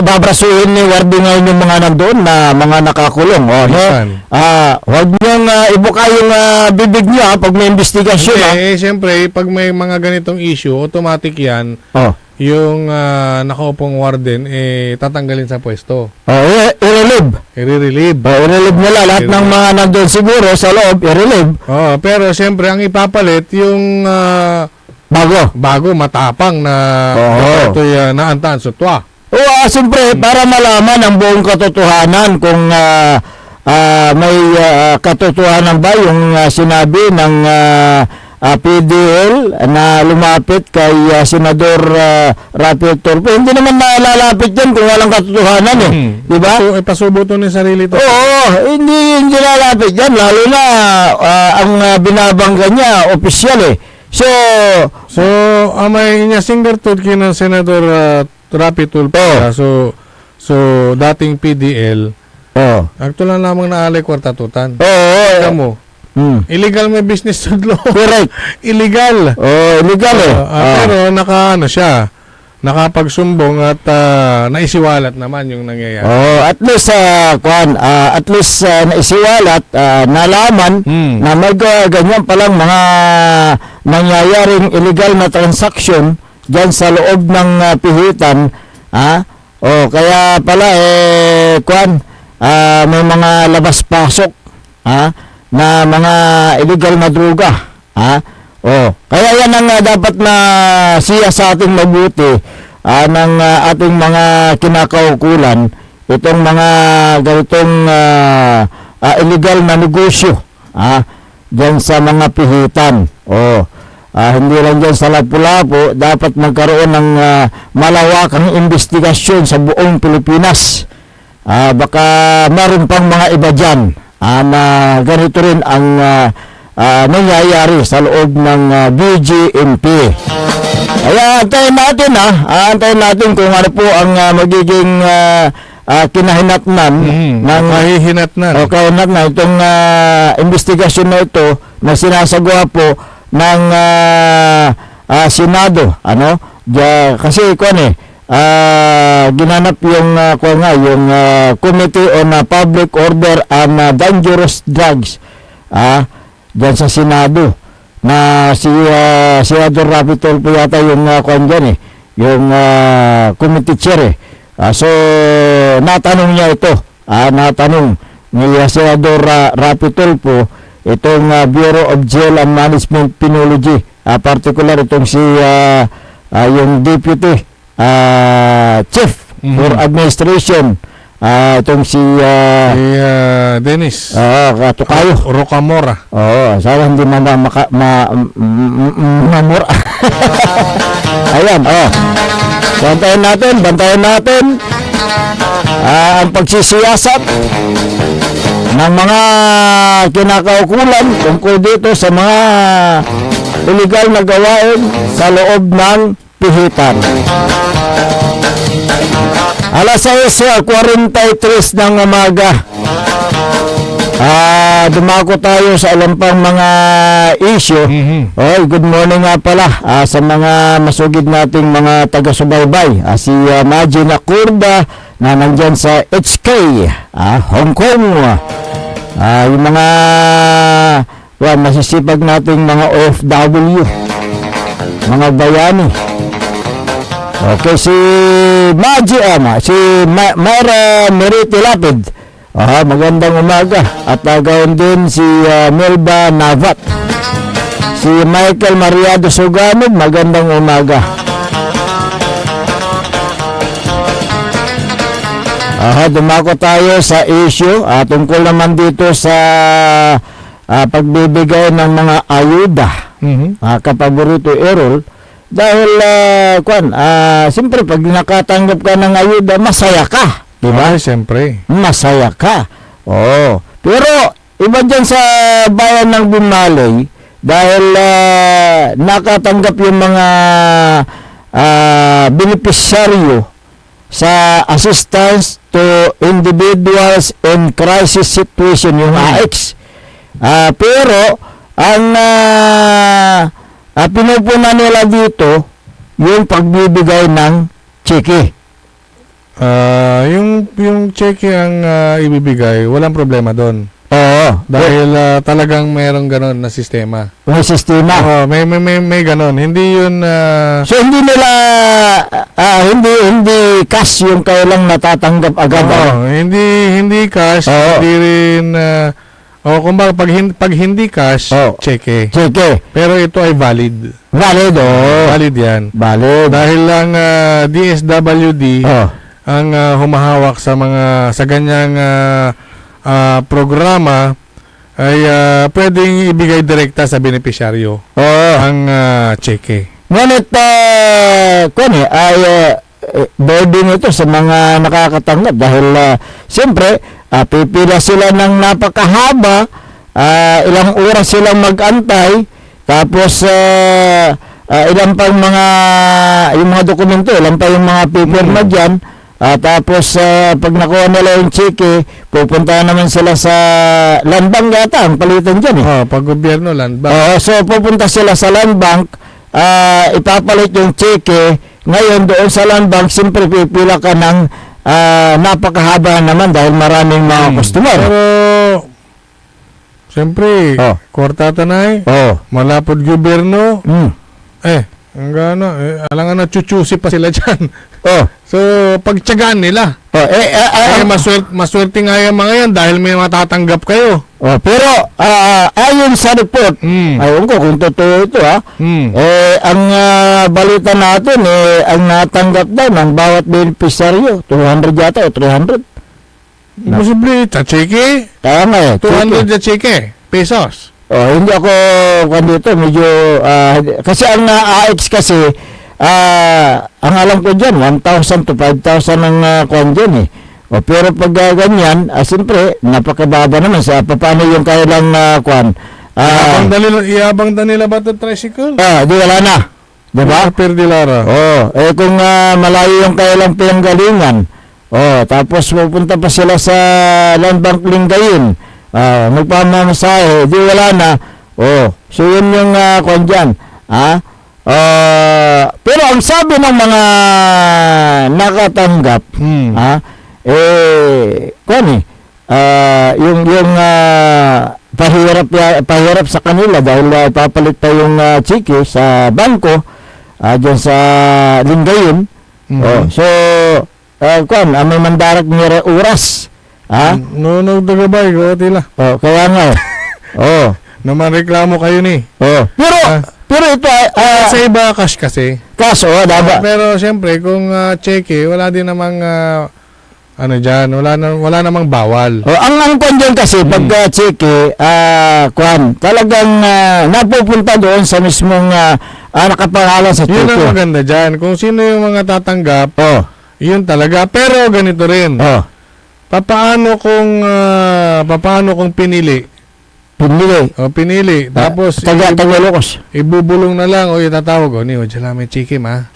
babrasuhin ni Warden ngayon yung mga nandoon na mga nakakulong. Huwag niyong ibuka yung bibig niya pag may investigasyon. Siyempre, pag may mga ganitong issue, automatic yan, yung nakaupong Warden, tatanggalin sa pwesto. I-relieve. I-relieve nila lahat ng mga nandoon siguro sa loob, i-relieve. Pero siyempre, ang ipapalit, yung bago matapang na ito'y naantaan sa tuwa. Siyempre, para malaman ang buong katotohanan kung may katotohanan ba yung sinabi ng PDL na lumapit kay Senador Rafael Tulfo? Hindi naman nalalapit yan kung walang katotohanan di ba? So, ipasubo to ni sarili to. Oo, hindi lalapit yan, lalo na ang binabangga niya opisyal So May inyasinggertod kina Senador Rapi Tulfo. So dating PDL. Akto lang lamang naalay kwartatutan. Kaya mo. Illegal may business to law. Correct. Illegal. Illegal Pero nakapagsumbong at naisiwalat naman yung nangyayari. At least naisiwalat, nalaman na may ganyan palang mga nangyayaring illegal na transaction diyan sa loob ng pihitan. Kaya pala may mga labas-pasok na mga illegal na droga. Kaya yan ang dapat na siya sa ating mabuti ng ating mga kinakaukulan, itong mga ganitong illegal na negosyo dyan sa mga pihitan. Hindi lang dyan sa Lapu-Lapu, dapat magkaroon ng malawakang investigasyon sa buong Pilipinas. Baka meron pang mga iba dyan na ganito rin ang nangyayari sa loob ng BGMP. Kaya antayin natin kung ano po ang magiging kinahinatnan ng kahinatnan itong investigasyon na ito na sinasagawa po ng Senado. Kasi ginanap yung Committee on Public Order and Dangerous Drugs dyan sa Senado, na si Senador Rapi Tulfo yata yung yung committee chair so natanong niya ito, natanong ni Senador Rapi Tulfo itong Bureau of Jail and Management Penology, particular itong si yung Deputy Chief for Administration, itong si Dennis Katukayo Rocamora. Sana hindi mamura. Ayan, bantayan natin ang pagsisiyasat ng mga kinakaukulan tungkol dito sa mga illegal na gawain sa loob ng pihitan. Alas 6:43 ng umaga. Dumako tayo sa alam pang mga issue. Good morning nga pala sa mga masugid nating mga taga-subaybay. Si Majin Akurda na nandyan sa HK, Hong Kong. Yung mga masisipag nating mga OFW, mga bayani. Okay, si Myra Meriti Lapid. Magandang umaga. At gawin din si Melba Navat. Si Michael Mariado Suganog, magandang umaga. Dumako tayo sa issue tungkol naman dito sa pagbibigay ng mga ayuda kapaborito Errol. Dahil siyempre pag nakatanggap ka ng ayuda, masaya ka, di ba? Siyempre. Masaya ka. Pero iba dyan sa bayan ng Bumalay, dahil nakatanggap yung mga beneficiaryo sa Assistance to Individuals in Crisis Situation, yung AX. Pero ang pinupunan nila dito yung pagbibigay ng cheque. Yung cheque ang ibibigay, walang problema doon. Dahil talagang mayroong ganon na sistema. May sistema. May ganon. Hindi yun so hindi nila hindi cash yung kailang natatanggap agad. Hindi cash, hindi rin kumbaga pag hindi cash, cheque. Pero ito ay valid. Valid yan. Valid. Dahil lang DSWD ang humahawak sa ganyang programa ay pwedeng ibigay direkta sa benepisyaryo Oo. ang cheque. Ngunit, ay burden ito sa mga nakakatanggap dahil siyempre, pipila sila ng napakahaba, ilang oras silang mag-antay, tapos ilang pa yung mga dokumento, ilang pa yung mga pipirma dyan, tapos pag nakuha nila yung cheque, pupunta naman sila sa land bank yata, ang palitan dyan eh. Pag gobyerno, land bank. Oo, so pupunta sila sa land bank, ipapalit yung cheque. Ngayon doon sa land bank, siyempre pipila ka ng napakahaba naman dahil maraming mga customer. Pero, siyempre, Oh. kwartata na eh. Oh. Malapod gobyerno. Ang gano, alangan na chuchusi pa sila dyan. Oh. So, pagtyagaan nila. Oh, Maswerte nga yung mga yan dahil may matatanggap kayo. oh, pero ayon sa report, ayun ko kung totoo ito ang balita natin ang natanggap daw ng bawat beneficiaryo 200 yata o 300. Posible, cheque. Tama 200 na cheque. Pesos. Oh, hindi ako dito medyo kasi ang AX kasi ang alam ko diyan 1,000 to 5,000 ang kwan dyan eh. O, pero pag ganyan, siyempre napakababa naman sa paano yung kailang kwan. Iabang nila ba ito tricycle? Di wala na. Diba? Perdilara. Kung malayo yung kailang pinanggalingan, tapos pupunta pa sila sa land bank Lingayen, magpamamasahe, di wala na. So yun yung kwan dyan. Pero ang sabi ng mga nakatanggap, yung pahirap sa kanila dahil papalit pa yung cheque sa bangko dyan sa Lingayen. So may mandarak nira oras. No, dagabay ko tila. Kaya nga. Naman reklamo kayo ni. Pero ito sa iba cash kasi. Kaso daba. Pero siyempre kung cheque, wala din namang wala namang bawal. Ang kwan dyan kasi pag cheque, talagang napupunta doon sa mismong nakapangalan sa cheque. Yun ang maganda dyan. Kung sino yung mga tatanggap, yun talaga. Pero ganito rin. Papaano kung pinili? Pinili. Tapos Tagalogos. ibubulong na lang o itatawag ni o dyan may cheque ma.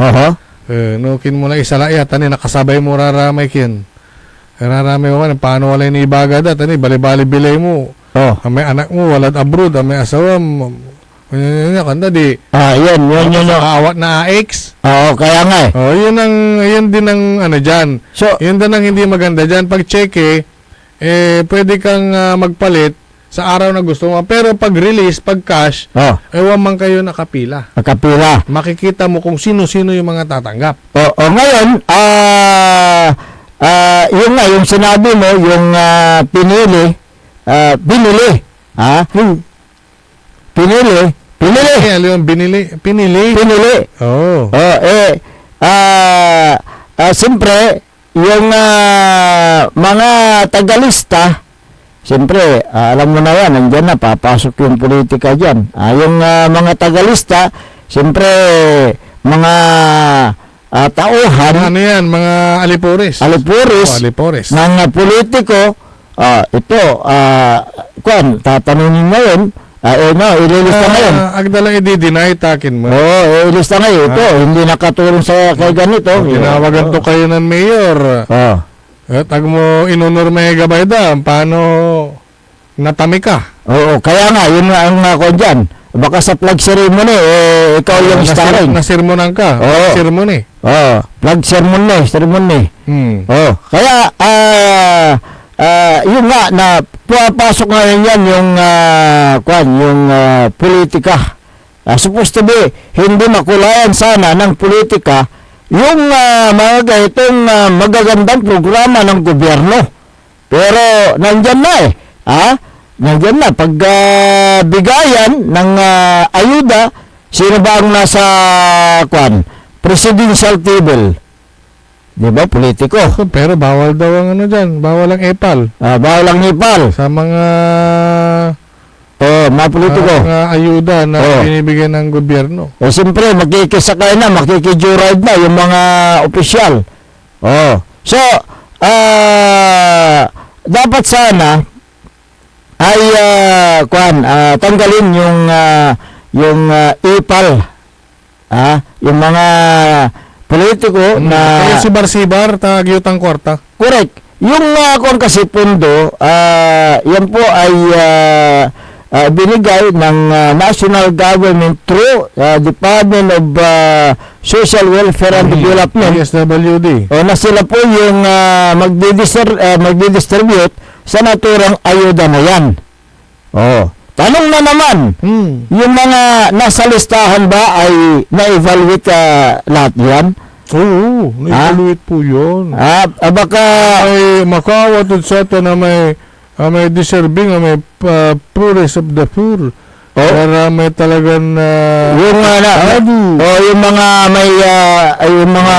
Nukin mo na isalaya tani nakasabay mo raramay kin. Raramay mo man paano wala ni ibaga da tani bali-bali bilay mo. May anak mo walad abroad, may asawa mo. Kanda di. Yun nakakawat na AX. Kaya nga yun din ang diyan. So, yun din ang hindi maganda diyan pag cheque pwede kang magpalit sa araw na gusto mo. Pero pag release, pag cash, ewan man kayo nakapila. Makikita mo kung sino-sino yung mga tatanggap. Ngayon, yung sinabi mo, yung binili. Siyempre, yung mga tagalista, siyempre, alam mo na yan, nandiyan na, papasok yung politika dyan. Yung mga tagalista, siyempre, mga tauhan. Ano yan, mga alipores. Alipores. Ng politiko, ito, tatanungin ngayon, ililista ngayon. Agdala i-deny takin mo. Ililista ngayon. Ito, hindi nakatulong sa kay ganito. Ginawagan to kayo ng mayor. Tag mo inunurme gabayda, paano natami ka? Kaya nga, yun nga ang dyan. Baka sa flag ceremony, ikaw yung starring. Nasirmonan ka. Ceremony. Flag ceremony. Kaya, yun nga, na pumapasok ngayon yan yung, yung politika. Supposed to be, hindi makulayan sana ng politika yung mga ganitong magagandang programa ng gobyerno. Pero nandyan na nandyan na. Pag bigayan ng ayuda, sino ba ang nasa presidential table? Di ba? Politiko. Pero bawal daw ang ano dyan. Bawal ang epal. Bawal ang nipal. Sa mga Mga politiko. mga ayuda na Oh. binibigyan ng gobyerno. Siyempre, makikisakay na, makikijuride na yung mga opisyal. So, dapat sana ay tanggalin yung ipal. Yung mga politiko na Kaya si Barsibar, tagyutang kwarta. correct. Yung kung kasi pundo, yan po ay binigay ng National Government through Department of Social Welfare and Development. PSWD. Na sila po yung magdidistribute sa naturang ayuda na yan. Tanong na naman, yung mga nasa listahan ba ay na-evaluate lahat yan? Oo, na-evaluate po yun. Baka May makawatod sa ito na may deserving, may poorest of the poor. Para may talagang yung yung mga may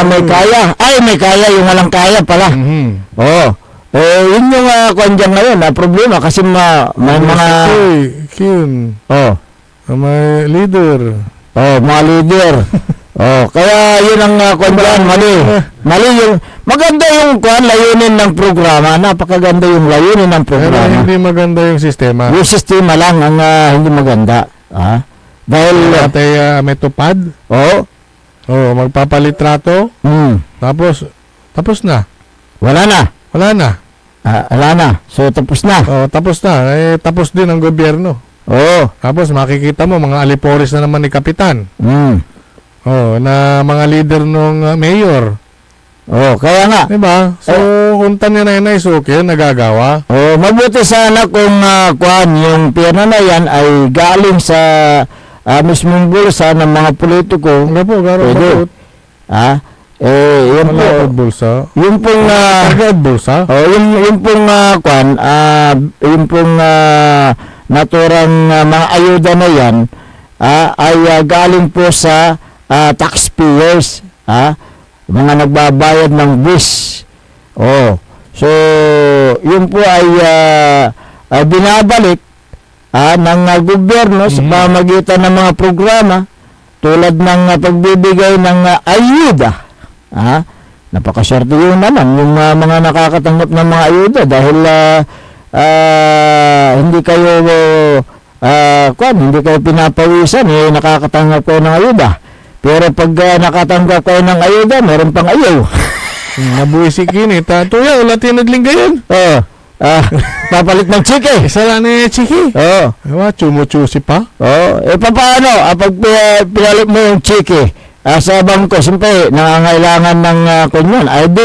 may kaya. May kaya, yung walang kaya pala. Yun yung kondyan ngayon na problema kasi may mga may leader. mga leader. Kaya yun ang kondyan, mali yung maganda yung layunin ng programa, napakaganda yung layunin ng Pero programa. hindi maganda yung sistema. Yung sistema lang ang hindi maganda. Dahil May tupad. Magpapalitrato. Tapos na. wala na. Wala na. Wala na. So tapos na. Tapos na. Tapos din ang gobyerno. Tapos makikita mo mga alipores na naman ni Kapitan. Na mga leader ng mayor. Kaya nga. Diba? So, kung tanyanay okay, nagagawa. Mabuti sana kung yung pera na yan ay galing sa mismong bulsa ng mga politiko. Nga po, garo Pwede. Yun po. Wala bulsa. Yung pong bulsa? yung pong yung pong naturang mga ayuda na yan ay galing po sa taxpayers, mga nagbabayad ng buwis. So yun po ay binabalik ng gobyerno sa pamagitan ng mga programa tulad ng pagbibigay ng ayuda. Napakaswerte yun naman yung mga nakakatanggap ng mga ayuda dahil hindi kayo pinapawisan, nakakatanggap kayo ng ayuda. Pero pag nakatanggap kayo ng ayuda, meron pang ayaw. Nabuisikin Tuya, wala tinadling gayon. Papalit ng chike. Isa lang na yung chiki. Chumuchusi pa. Paano? Pag pinalit mo yung chike sa bangko, siyempre, nangangailangan ng ID.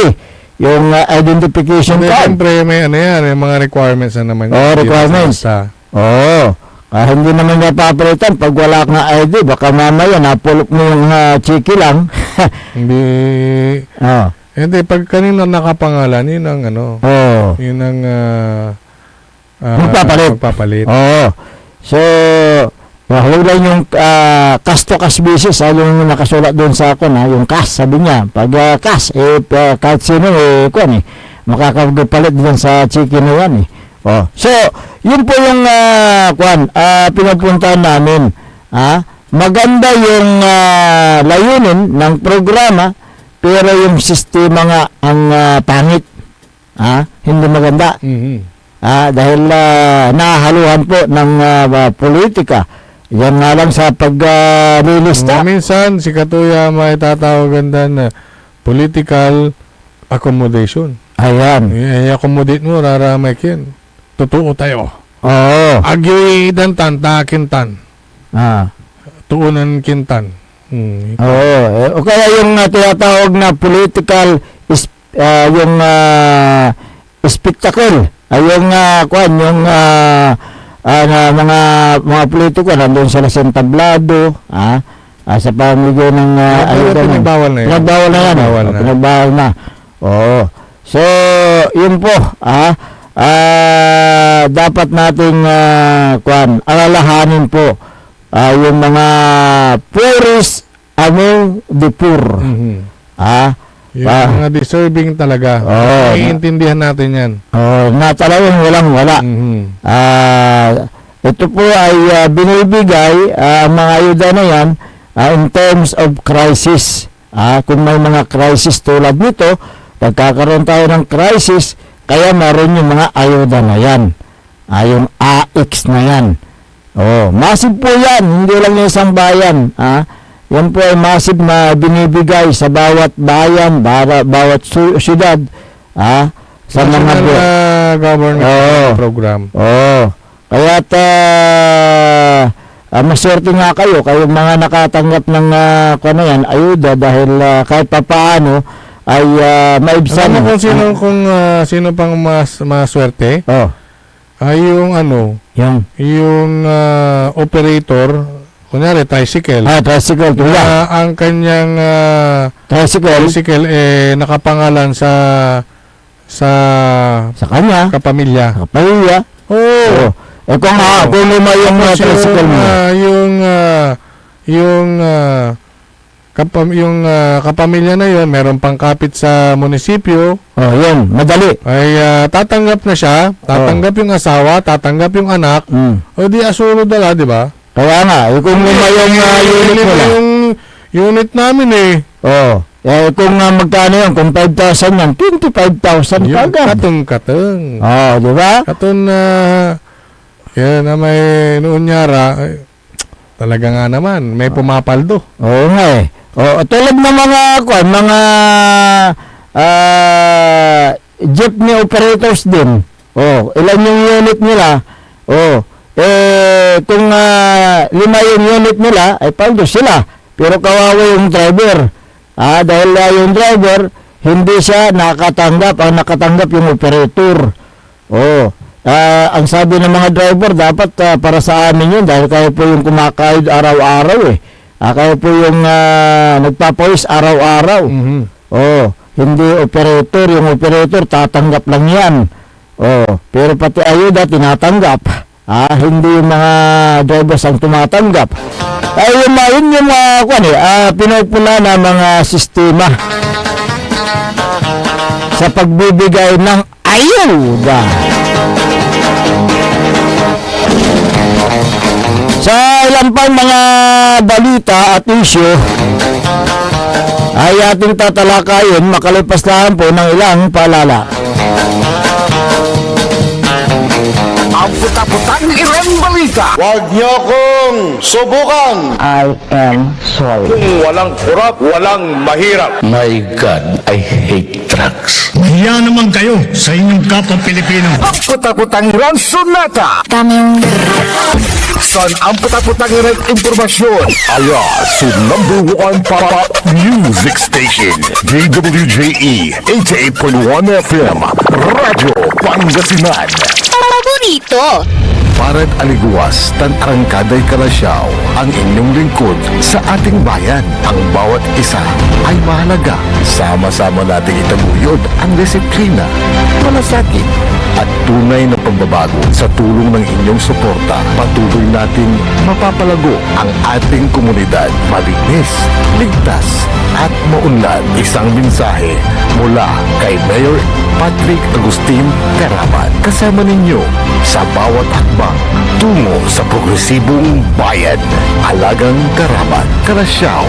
Yung identification card. Siyempre, may mga requirements na naman. Requirements. Hindi naman niya papalitan pag wala kang ID, baka mamaya napulot mo yung chiki lang. Hindi, pag kanina nakapangalan, yun ang yun ang magpapalit. So, huwag lang yung cash to cash basis, yung nakasulat doon sa akin, yung cash, sabi niya, pag cash, kahit sino, makakapalit doon sa chiki na yan. So, yun po yung pinapuntahan namin. Maganda yung layunin ng programa, pero yung sistema nga ang pangit. Hindi maganda. Dahil nahahaluhan po ng politika. Yan nga lang sa paglilista. Minsan, si Katuya may tatawagan na political accommodation. Ayan. I-accommodate mo, raramay kin. Totoo tayo. Oo. Dantan, takintan. Tuunan kintan. O kaya yung tinatawag na political yung spectacle. Yung mga politiko nandun sila sa tablado, sa pamigay ng pinagbawal na yan. Pinagbawal na. So, yun po, dapat nating alalahanin po yung mga poorest among the poor. Yung Ah. mga deserving talaga. Oo. Naiintindihan natin yan. Na talagang walang-wala. Mhm. Ito po ay binibigay mga ayuda na yan in terms of crisis. Kung may mga crisis tulad nito, nagkakaroon tayo ng crisis, kaya meron yung mga ayuda na yan. Yung AX na yan. Massive po yan, hindi lang yung isang bayan. Yan po ay massive na binibigay sa bawat bayan, bawat syudad. Sa mga National government Oo. program. Kaya maswerte nga kayo mga nakatanggap ng ayuda dahil kahit papaano ay maibsan. Alam mo kung sino pang maswerte? Ay yung yung operator, kunyari tricycle. Tricycle to Ang kanyang tricycle nakapangalan sa kanya kapamilya. Oo. Kung luma yung tricycle mo. Yung kapamilya na yun, meron pang kapit sa munisipyo. Yun, madali. Ay tatanggap na siya, tatanggap yung asawa, tatanggap yung anak. O di asunod na, di ba? Kaya nga, kung luma yung unit mo lang. Yung unit namin Kung magkano yun, kung 5,000 yan, 25,000 yung kagad. katong. Di ba? Katon yan na may noon nyara, talaga nga naman, may pumapaldo. Oo nga eh. Tulad ng mga jeepney operators din. Ilan yung unit nila? Kung 5 yung unit nila, ay paldo sila. Pero kawawa yung driver. Dahil yung driver, hindi siya nakatanggap. Ang nakatanggap yung operator. Ang sabi ng mga driver, dapat para sa amin yun dahil kayo po yung kumakayod araw-araw kayo po yung nagpapawis araw-araw. Hindi operator. Yung operator tatanggap lang yan. Pero pati ayuda tinatanggap. Hindi yung mga drivers ang tumatanggap. Yun yung pinupuna na mga sistema sa pagbibigay ng ayuda. Sa ilang pang mga balita at issue ay ating tatalakayin makalipas lang po ng ilang paalala. Ang puta-putang irang balita. Huwag niyo kong subukan. I am sorry. Kung walang kurap, walang mahirap. My God, I hate drugs. Hiya naman kayo sa inyong kapwa Pilipino. Ang puta-putang irang sunata. San ang puta-putang irang impormasyon? Alias, sa number 1 pop music station. DWJE 88.1 FM. Radyo Pangasinan. Paborito. Parad aliguas, tan arangkaday kalasyaw, ang inyong lingkod sa ating bayan. Ang bawat isa ay mahalaga. Sama-sama nating itaguyod ang disiplina, malasakit, at tunay na pagbabago. Sa tulong ng inyong suporta, patuloy nating mapapalago ang ating komunidad. Malinis, ligtas, at maunlad. Isang mensahe mula kay Mayor Patrick Agustin Caraman. Kasama ninyo sa bawat hakbang tungo sa progresibong bayan. Alagang Caraman, Kalasyaw,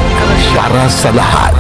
para sa lahat.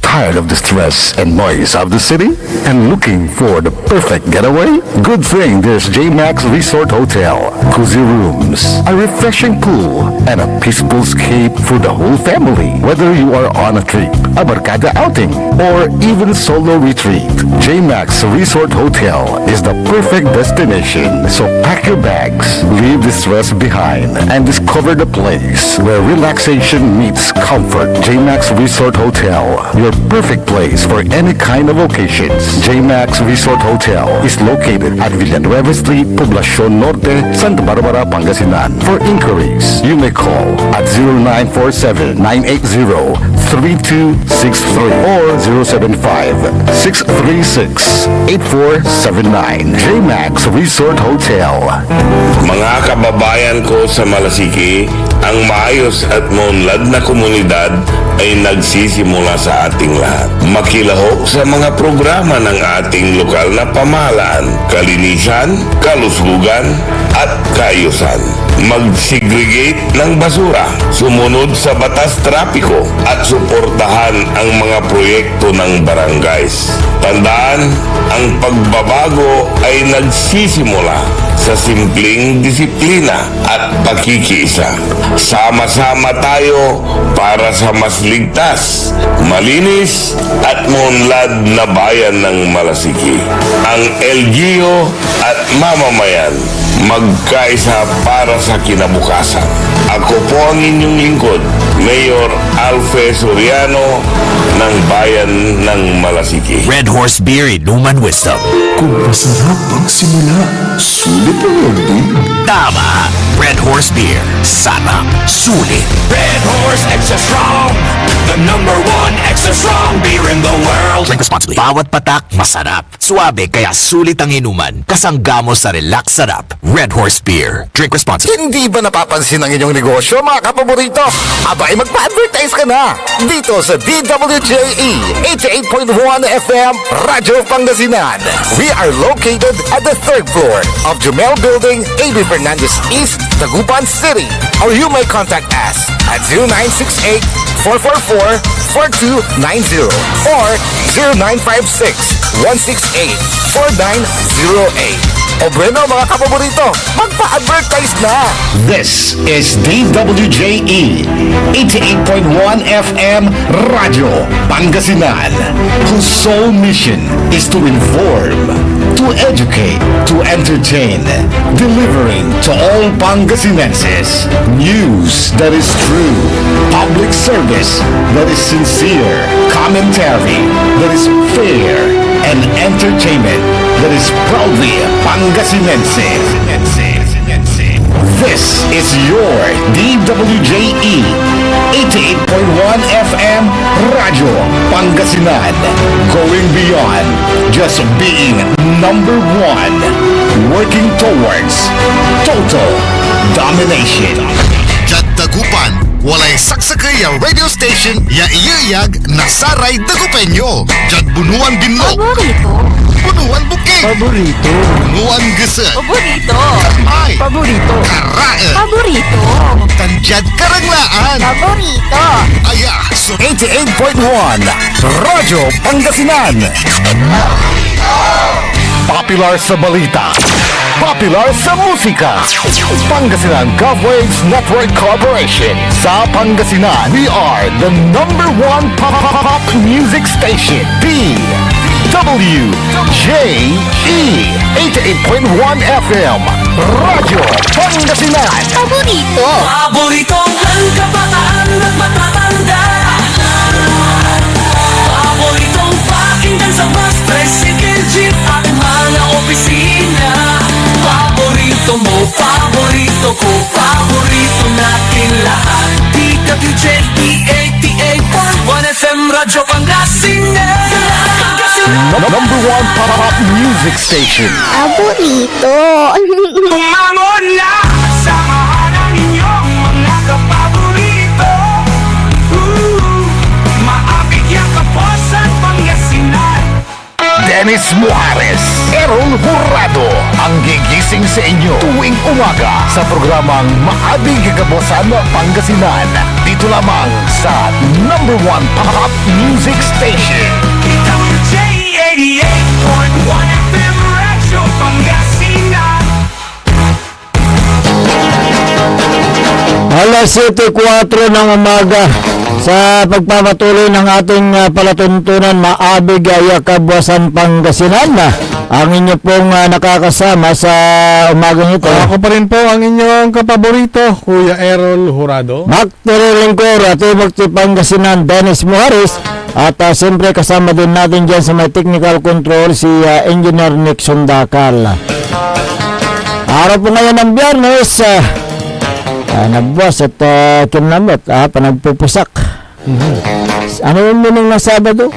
Tired of the stress and noise of the city? And looking for the perfect getaway? Good thing there's JMax Resort Hotel. Cozy rooms, a refreshing pool, and a peaceful escape for the whole family. Whether you are on a trip, a barkada outing, or even solo retreat, JMax Resort Hotel is the perfect destination. So pack your bags, leave the stress behind, and discover the place where relaxation meets comfort. JMax Resort Hotel, your perfect place for any kind of occasions. JMax Resort Hotel is located at Villanueva Street, Poblacion Norte, Santa Barbara, Pangasinan. For inquiries, you may call at 0947-980-3263 or 075-636-8479. JMax Resort Hotel. Mga kababayan ko sa Malasiki, ang maayos at maunlad na komunidad ay nagsisimula sa ating lahat. Makilahok sa mga programa ng ating lokal na pamahalaan, kalinisan, kalusugan, at kaayusan. Mag-segregate ng basura, sumunod sa batas trapiko, at suportahan ang mga proyekto ng barangays. Tandaan, ang pagbabago ay nagsisimula sa simpleng disiplina at pakikiisa. Sama-sama tayo para sa mas ligtas, malinis at maunlad na bayan ng Malasiki. Ang LGU at mamamayan magkaisa para sa kinabukasan. Ako po ang inyong lingkod, Mayor Alfe Soriano ng Bayan ng Malasiki. Red Horse Beer Inuman Wisdom. Kung masarap ang simula, sulit ang ending. Tama! Red Horse Beer. Sarap. Sulit. Red Horse Extra Strong. The #1 extra strong beer in the world. Drink responsibly. Bawat patak, masarap. Suabe, kaya sulit ang inuman. Kasanggamo sa relax sarap. Red Horse Beer. Drink responsibly. Hindi ba napapansin ang inyong negosyo, mga kapaborito? Abay, magpa-advertise ka na dito sa DWJE 88.1 FM Radyo Pangasinan. We are located at the 3rd floor of Jumel Building, A.B. Fernandez East, Tagupan City. Or you may contact us at 0968-444-4290 or 0956-168-4908. O bueno, mga kapaborito, magpa-advertise na! This is DWJE 88.1 FM Radio Pangasinan, whose sole mission is to inform, to educate, to entertain, delivering to all Pangasinenses news that is true, public service that is sincere, commentary that is fair, and entertainment that is proudly Pangasinense. This is your DWJE 88.1 FM Radio Pangasinan, going beyond just being #1, working towards total domination. Jad Dagupan, walay saksakay ang radio station ya iyayag nasaray Dagupenyo. Jad Bunuan Binlo, Paborito. Bunuan Bukid, Paborito. Bunuan Gese, Paborito. Ay, Paborito. Karae, Paborito. Tanjad Karanglaan, Paborito. Aya, so 88.1 Radyo Pangasinan. Popular sa balita, popular sa musika. Pangasinan Govwaves Network Corporation. Sa Pangasinan, we are the #1 pop music station. DWJE 88.1 FM Radyo Pangasinan. Paborito. Paborito ng kabataan at matatanda. Paboritong pakinggan sa bus, tricycle, jeep at mga opisina. Paborito mo, paborito ko, paborito natin lahat. DWJE 88.1 FM Radyo Pangasinan. #1 pop music station. Paborito. Tumangon na, samahan ang inyong mga kapaborito. Maabig yung kaposan Pangasinan. Dennis Muarez, Errol Hurado, ang gigising sa inyo tuwing umaga sa programang Maabig Kagabosan Pangasinan. Dito lamang sa #1 pop music station. DWJE 88.1 FM Radyo Pangasinan. Alas 7:04 ng umaga sa pagpapatuloy ng ating palatuntunan Maabig Kabuasan Pangasinan. Ang inyo pong nakakasama sa umagang ito. Ako pa rin po ang inyong kapaborito, Kuya Errol Hurado. Mactor Lingkor at Ibagti Pangasinan, Dennis Muarez. At siyempre kasama din natin dyan sa may technical control si Engineer Nixon Dakal. Araw po ngayon ng Biyernes, nagbuwas at kinamot, panagpupusak. Ano yung meaning ng Sabado?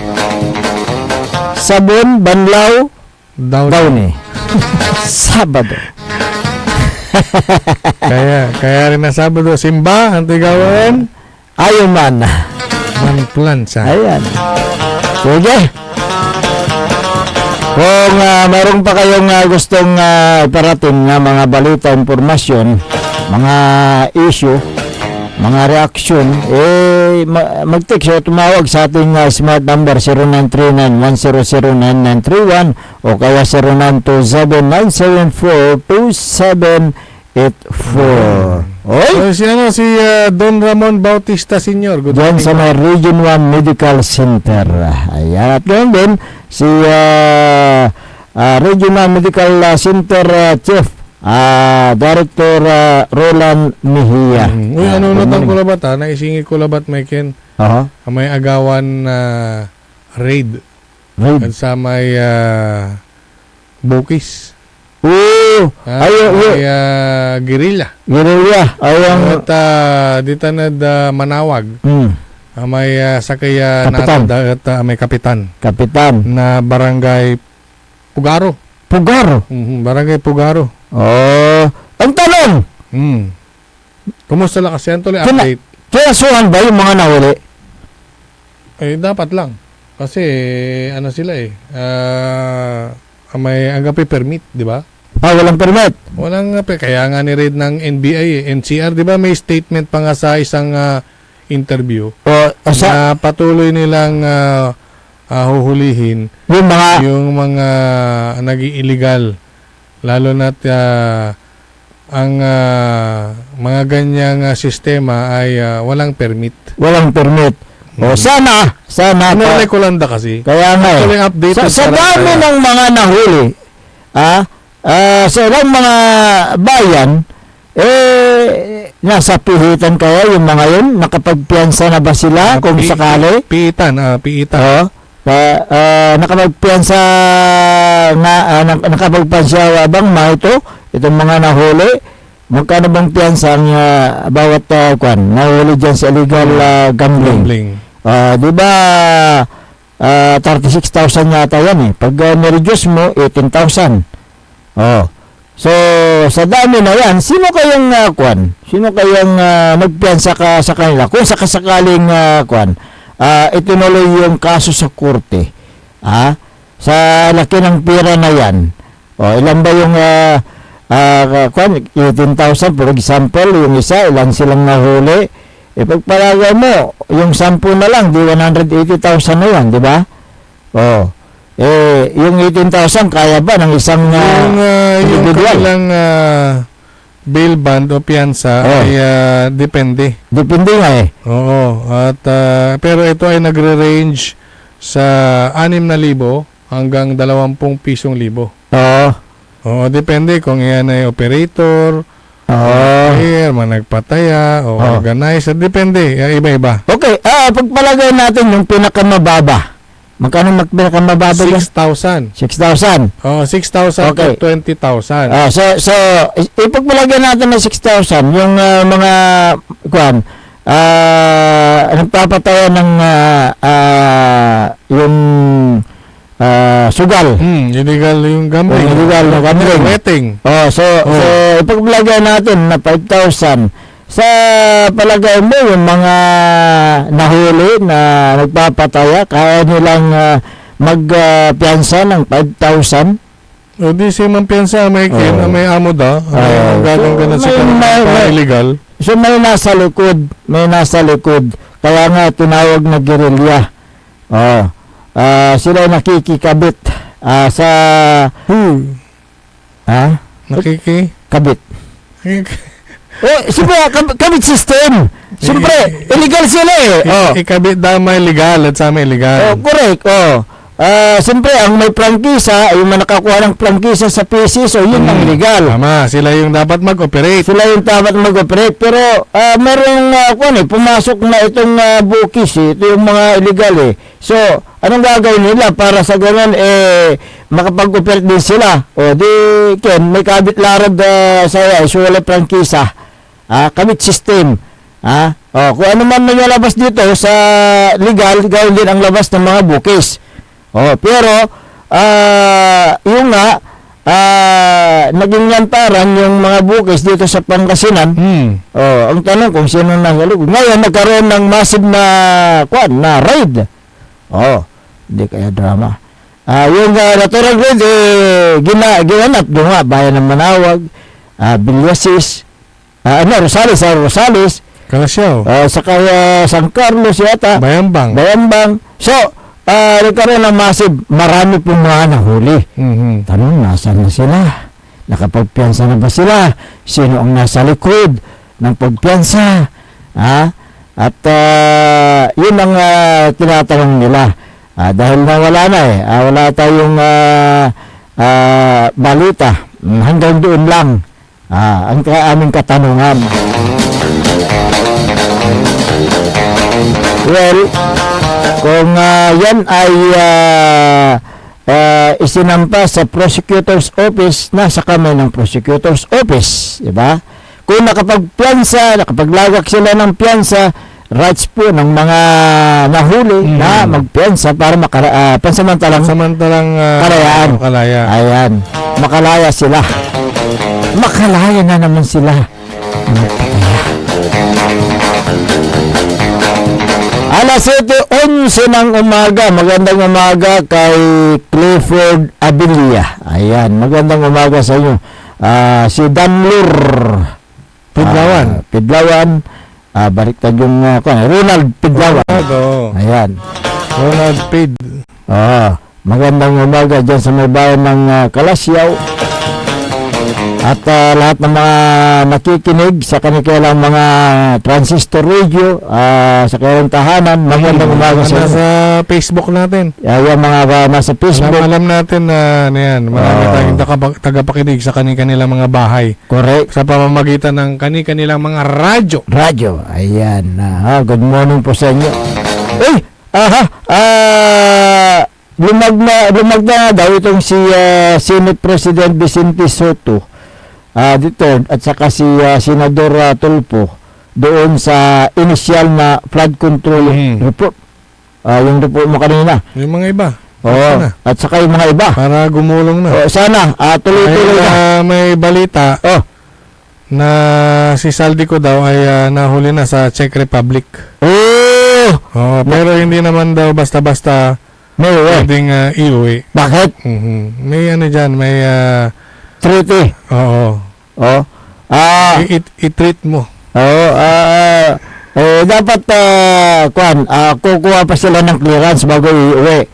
Sabon, banlaw, downy. Sabado. Kaya rin na Sabado, simba, ang tigawan. Ayuman. Manplansa. Ayan. Sige. Kung meron pa kayong gustong iparating na mga balita, informasyon, mga issue, mga reaction, mag-text o tumawag sa ating smart number 0939-1009931 o kaya 0927-974-2784. Oy! Si Don Ramon Bautista Sr. Good Diyan morning. sa may Region 1 Medical Center. Ayan. At ngayon din, si Region 1 Medical Center Chief, Director Roland Mejia. Uy, nanonood ko labat ha. Naisingi ko labat, Maiken. May agawan na raid. At sa may Bukis. May guerrilla. Guerrilla. At dito na manawag. May sakaya Kapitan. at may kapitan. Kapitan. Na barangay Pugaro. Pugaro. Barangay Pugaro. Ang tanong. Kumusta lang kasi? Yan tuloy update. Kinasuhan ba yung mga nahuli? Dapat lang. Kasi ano sila may agape permit, di ba? Walang permit. Walang kaya nga ni-raid ng NBI, NCR, di ba may statement pa nga sa isang interview na patuloy nilang huhulihin yung mga nag-illegal, lalo na't ang mga ganyang sistema ay walang permit. Walang permit. Sana Kulanda kasi. Kaya nga sa dami ng mga nahuli, sa ilang mga bayan, nasa pihitan kaya yung mga yun? Nakapagpiyansa na ba sila kung sakali? Piitan. Nakapagpiyansa nakapagpiyansa bang ito? Itong mga nahuli? Magkano bang piyansa ang bawat nahuli dyan sa illegal gambling? Di ba 36,000 yata yan Pag nireduce mo, 18,000. So, sa dami na yan, sino kayang magpiyansa ka sa kanila? Kung sakasakaling itinuloy yung kaso sa korte, sa laki ng pera na yan, ilan ba yung 18,000 for example, yung isa, ilan silang nahuli? Pagpalagay mo, yung 10 na lang, di 180,000 na yan, di ba? Yung 18,000, kaya ba ng isang yung kanilang bail bond o piyansa ay depende. Depende nga Oo. At, pero ito ay nagre-range sa 6,000 hanggang 20 pisong libo. Oo, depende kung yan ay operator, nagpataya, o organizer, depende, iba-iba. Okay, pagpalagay natin yung pinakamababa. Magkano pinakamababa yan? 6,000. 6,000? 6,000 to 20,000. So, ipagpalagay natin ng 6,000, yung mga, nagpapataya ng, yung, sugal. Illegal yung gambling. Illegal na gambling. Betting. So ipaglagay natin na 5,000. Sa palagay mo, yung mga nahuli na nagpapataya, kaya nilang magpiyansa ng 5,000? O di si mampiyansa, may amo da. Galing ka na sa illegal. So may nasa likod. Kaya nga tinawag na guerrilla. Sila nakikikabit sa nakikikabit. Siyempre, kabit system. Siyempre, illegal sila Ikabit daw may legal at sa may illegal. Correct. Siyempre, ang may prangkisa, yung nakakuha ng prangkisa sa PC, so yun ang legal. Tama, sila yung dapat mag-operate. Pero merong pumasok na itong bukis, ito yung mga illegal So, anong gagawin nila para sa ganun makapag-operate din sila? May kabit larad sa so wala prangkisa. Kabit system. Kung ano man nalabas dito sa legal, gawin din ang labas ng mga bukis. Pero yung naging lantaran yung mga bukis dito sa Pangasinan. Oh, ang tanong kung sino nasa loob. Ngayon nagkaroon ng massive na raid. Oh, hindi kaya drama. Yung natural raid ginanap doon nga bayan ng Manawag, Bilyasis, Rosales, Kalasyaw. saka San Carlos yata, Bayambang. So, nagkaroon ng massive, marami pong mga nahuli. Tanong, nasaan na sila? Nakapagpiyansa na ba sila? Sino ang nasa likod ng pagpiyansa? At yun ang tinatanong nila. Dahil na wala na wala tayong balita. Hanggang doon lang ang aming katanungan. Well, kung yan ay isinampa sa prosecutor's office, nasa kamay ng prosecutor's office, di ba? Kung nakapaglawak sila ng piyansa, rights po ng mga nahuli na magpiyansa para pansamantalang kalayaan. Ayan, makalaya sila. Makalaya na naman sila. Alas 7:11 ng umaga. Magandang umaga kay Clifford Abilia. Ayan, magandang umaga sa inyo. Si Danlur Pidlawan. Baliktad yung Ronald Pidlawan. Ayan. Ronald Pid. Magandang umaga dyan sa may bayan ng Kalasyaw. At lahat ng mga nakikinig sa kanilang mga transistor radio, sa kanilang tahanan, magandang umaga sa Nasa Facebook natin. yung mga nasa Facebook. Alam natin na marami tayong tagapakinig sa kanilang mga bahay. Correct. Sa pamamagitan ng kanilang mga radyo. Ayan. Good morning po sa inyo. Lumag na daw itong si Senate President Vicente Soto dito at saka si Senador Tulfo doon sa initial na flood control report. Yung report mo kanina. Yung mga iba. At saka yung mga iba. Para gumulong na. Sana tuloy-tuloy na. May balita na si Saldico daw ay nahuli na sa Czech Republic. Pero hindi naman daw basta-basta pwedeng iuwi. Bakit? May dyan, may treaty. I-treat mo. Dapat kukuha pa sila ng clearance bago iuwi.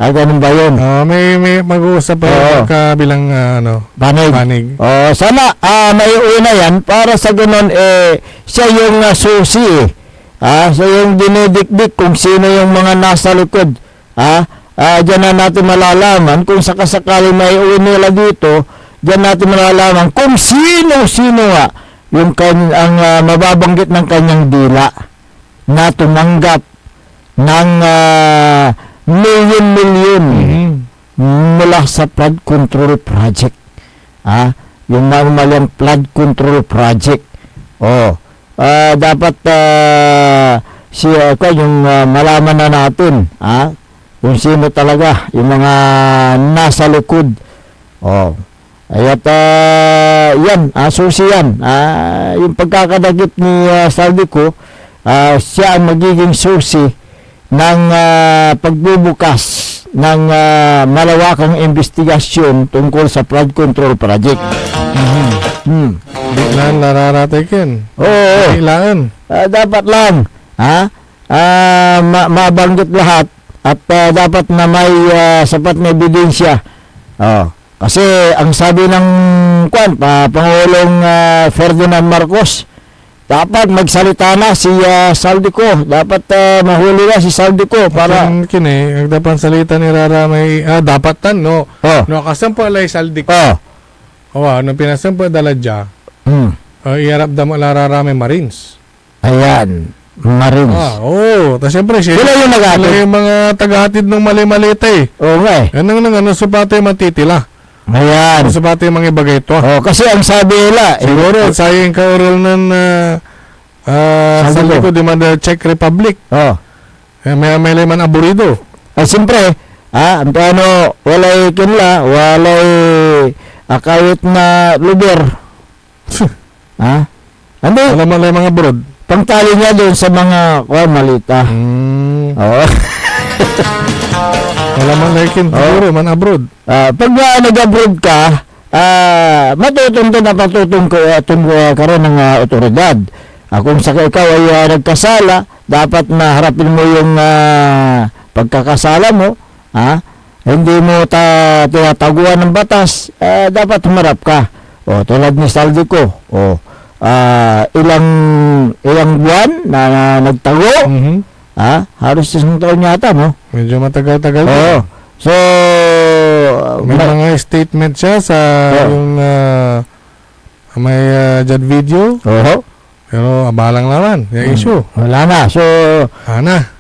Ganun ba yun? May mag-uusap pa kabilang panig. Sana may uwi na yan para sa ganun siya yung susi. Siya yung dinidikdik kung sino yung mga nasa likod. Diyan na natin malalaman kung sakasakali may uwi nila dito. Diyan natin malalaman kung sino nga yung ang mababanggit ng kanyang dila na tumanggap ng milyon mula sa flood control project. Yung manumalang flood control project. Dapat yung malaman na natin kung sino talaga yung mga nasa likod. Yan, susi yan. Yung pagkakadagit ni Saldico, siya ang magiging susi ng pagbubukas ng malawakang investigasyon tungkol sa flood control project. Biglaan nararating yan. Biglaan. Dapat lang mabanggit lahat at dapat na may sapat na ebidensya. Kasi ang sabi ng Pangulong Ferdinand Marcos, dapat magsalita na si Saldico. Dapat mahuli na si Saldico para dapat salita ni Rara may dapat no kasampo alay Saldico. Ano pinasampo daladya. Iarap da mo Rara may Marines. Ayan, Marines. Tapos siyempre sila yung naghatid. Sila yung mga tagahatid ng mali-malita Yan ang supate matitila. Ayan. Supate mga ibagay ito. Kasi ang sabi nila, siguro sayang ka-oral ng sabi ko di man Czech Republic. May man aburido. Siyempre, walay kinla, walay kahit na luber. Ha? Ano? Alam mo lang mga brod. Pangtali niya doon sa mga malita. Oo. Wala man laikin siguro man abroad. Pag nag-abroad ka, matutong ka rin ng otoridad. Kung sa ikaw ay nagkasala, dapat na harapin mo yung pagkakasala mo. Hindi mo tinataguan ng batas, dapat humarap ka. Tulad ni Saldico, ilang buwan na nagtago, halos isang taon yata, no? Medyo matagal-tagal. Oo. So, may mga statement siya sa yung may jet video. Oo. Pero abalang naman, yung issue. Wala na. So,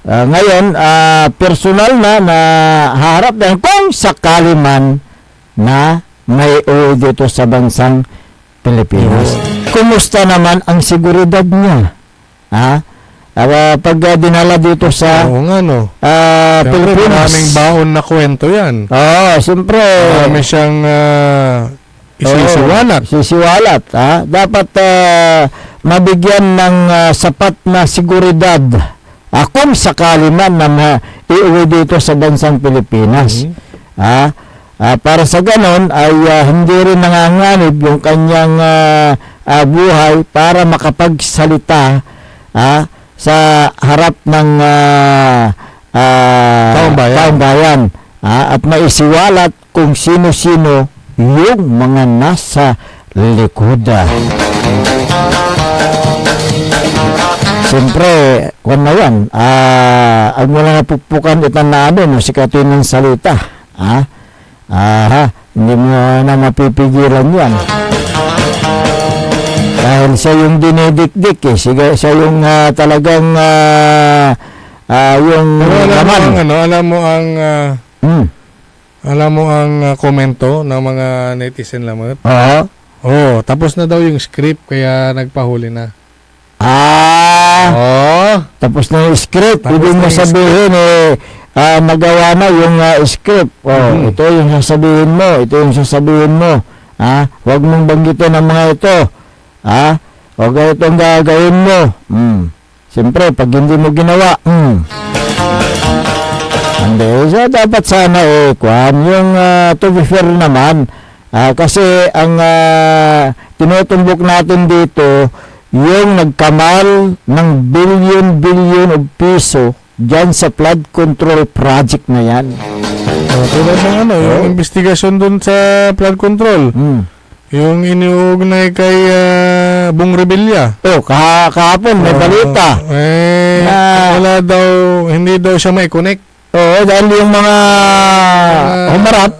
ngayon, personal na harap na kung sakali man na may uwi dito sa bansang Pilipinas. Kumusta naman ang seguridad niya? Pag dinala dito sa Pilipinas. Maraming baon na kwento yan. Siyempre. Marami siyang isisiwalat. Sisiwalat. Dapat mabigyan ng sapat na seguridad kung sakali man na iuwi dito sa bansang Pilipinas. Para sa ganon ay hindi rin nanganganib yung kanyang buhay para makapagsalita sa harap ng taong bayan at maisiwalat kung sino-sino yung mga nasa likoda. Siyempre, kung na yan, ang mga pupukan itanado mo si Katinang salita. Hindi mo na mapipigilan yan. Dahil siya yung dinidikdik siya yung talagang yung laman. Alam mo ang komento ng mga netizen lamot? Tapos na daw yung script kaya nagpahuli na. Tapos na yung script. Ibig mo sabihin nagawa na yung script. Ito yung sasabihin mo. Ito yung sasabihin mo. Huwag mong banggitin ang mga ito. Huwag itong gagawin mo. Siyempre, pag hindi mo ginawa, hindi. So, dapat sana yung to be fair naman, kasi ang tinutumbok natin dito, yung nagkamal ng billion of piso dyan sa flood control project na yan. Tulad ng yung investigasyon dun sa flood control. Yung iniuugnay kay Bong Revilla. Kahapon may balita. Wala daw, hindi daw siya may connect. Dahil yung mga humarap.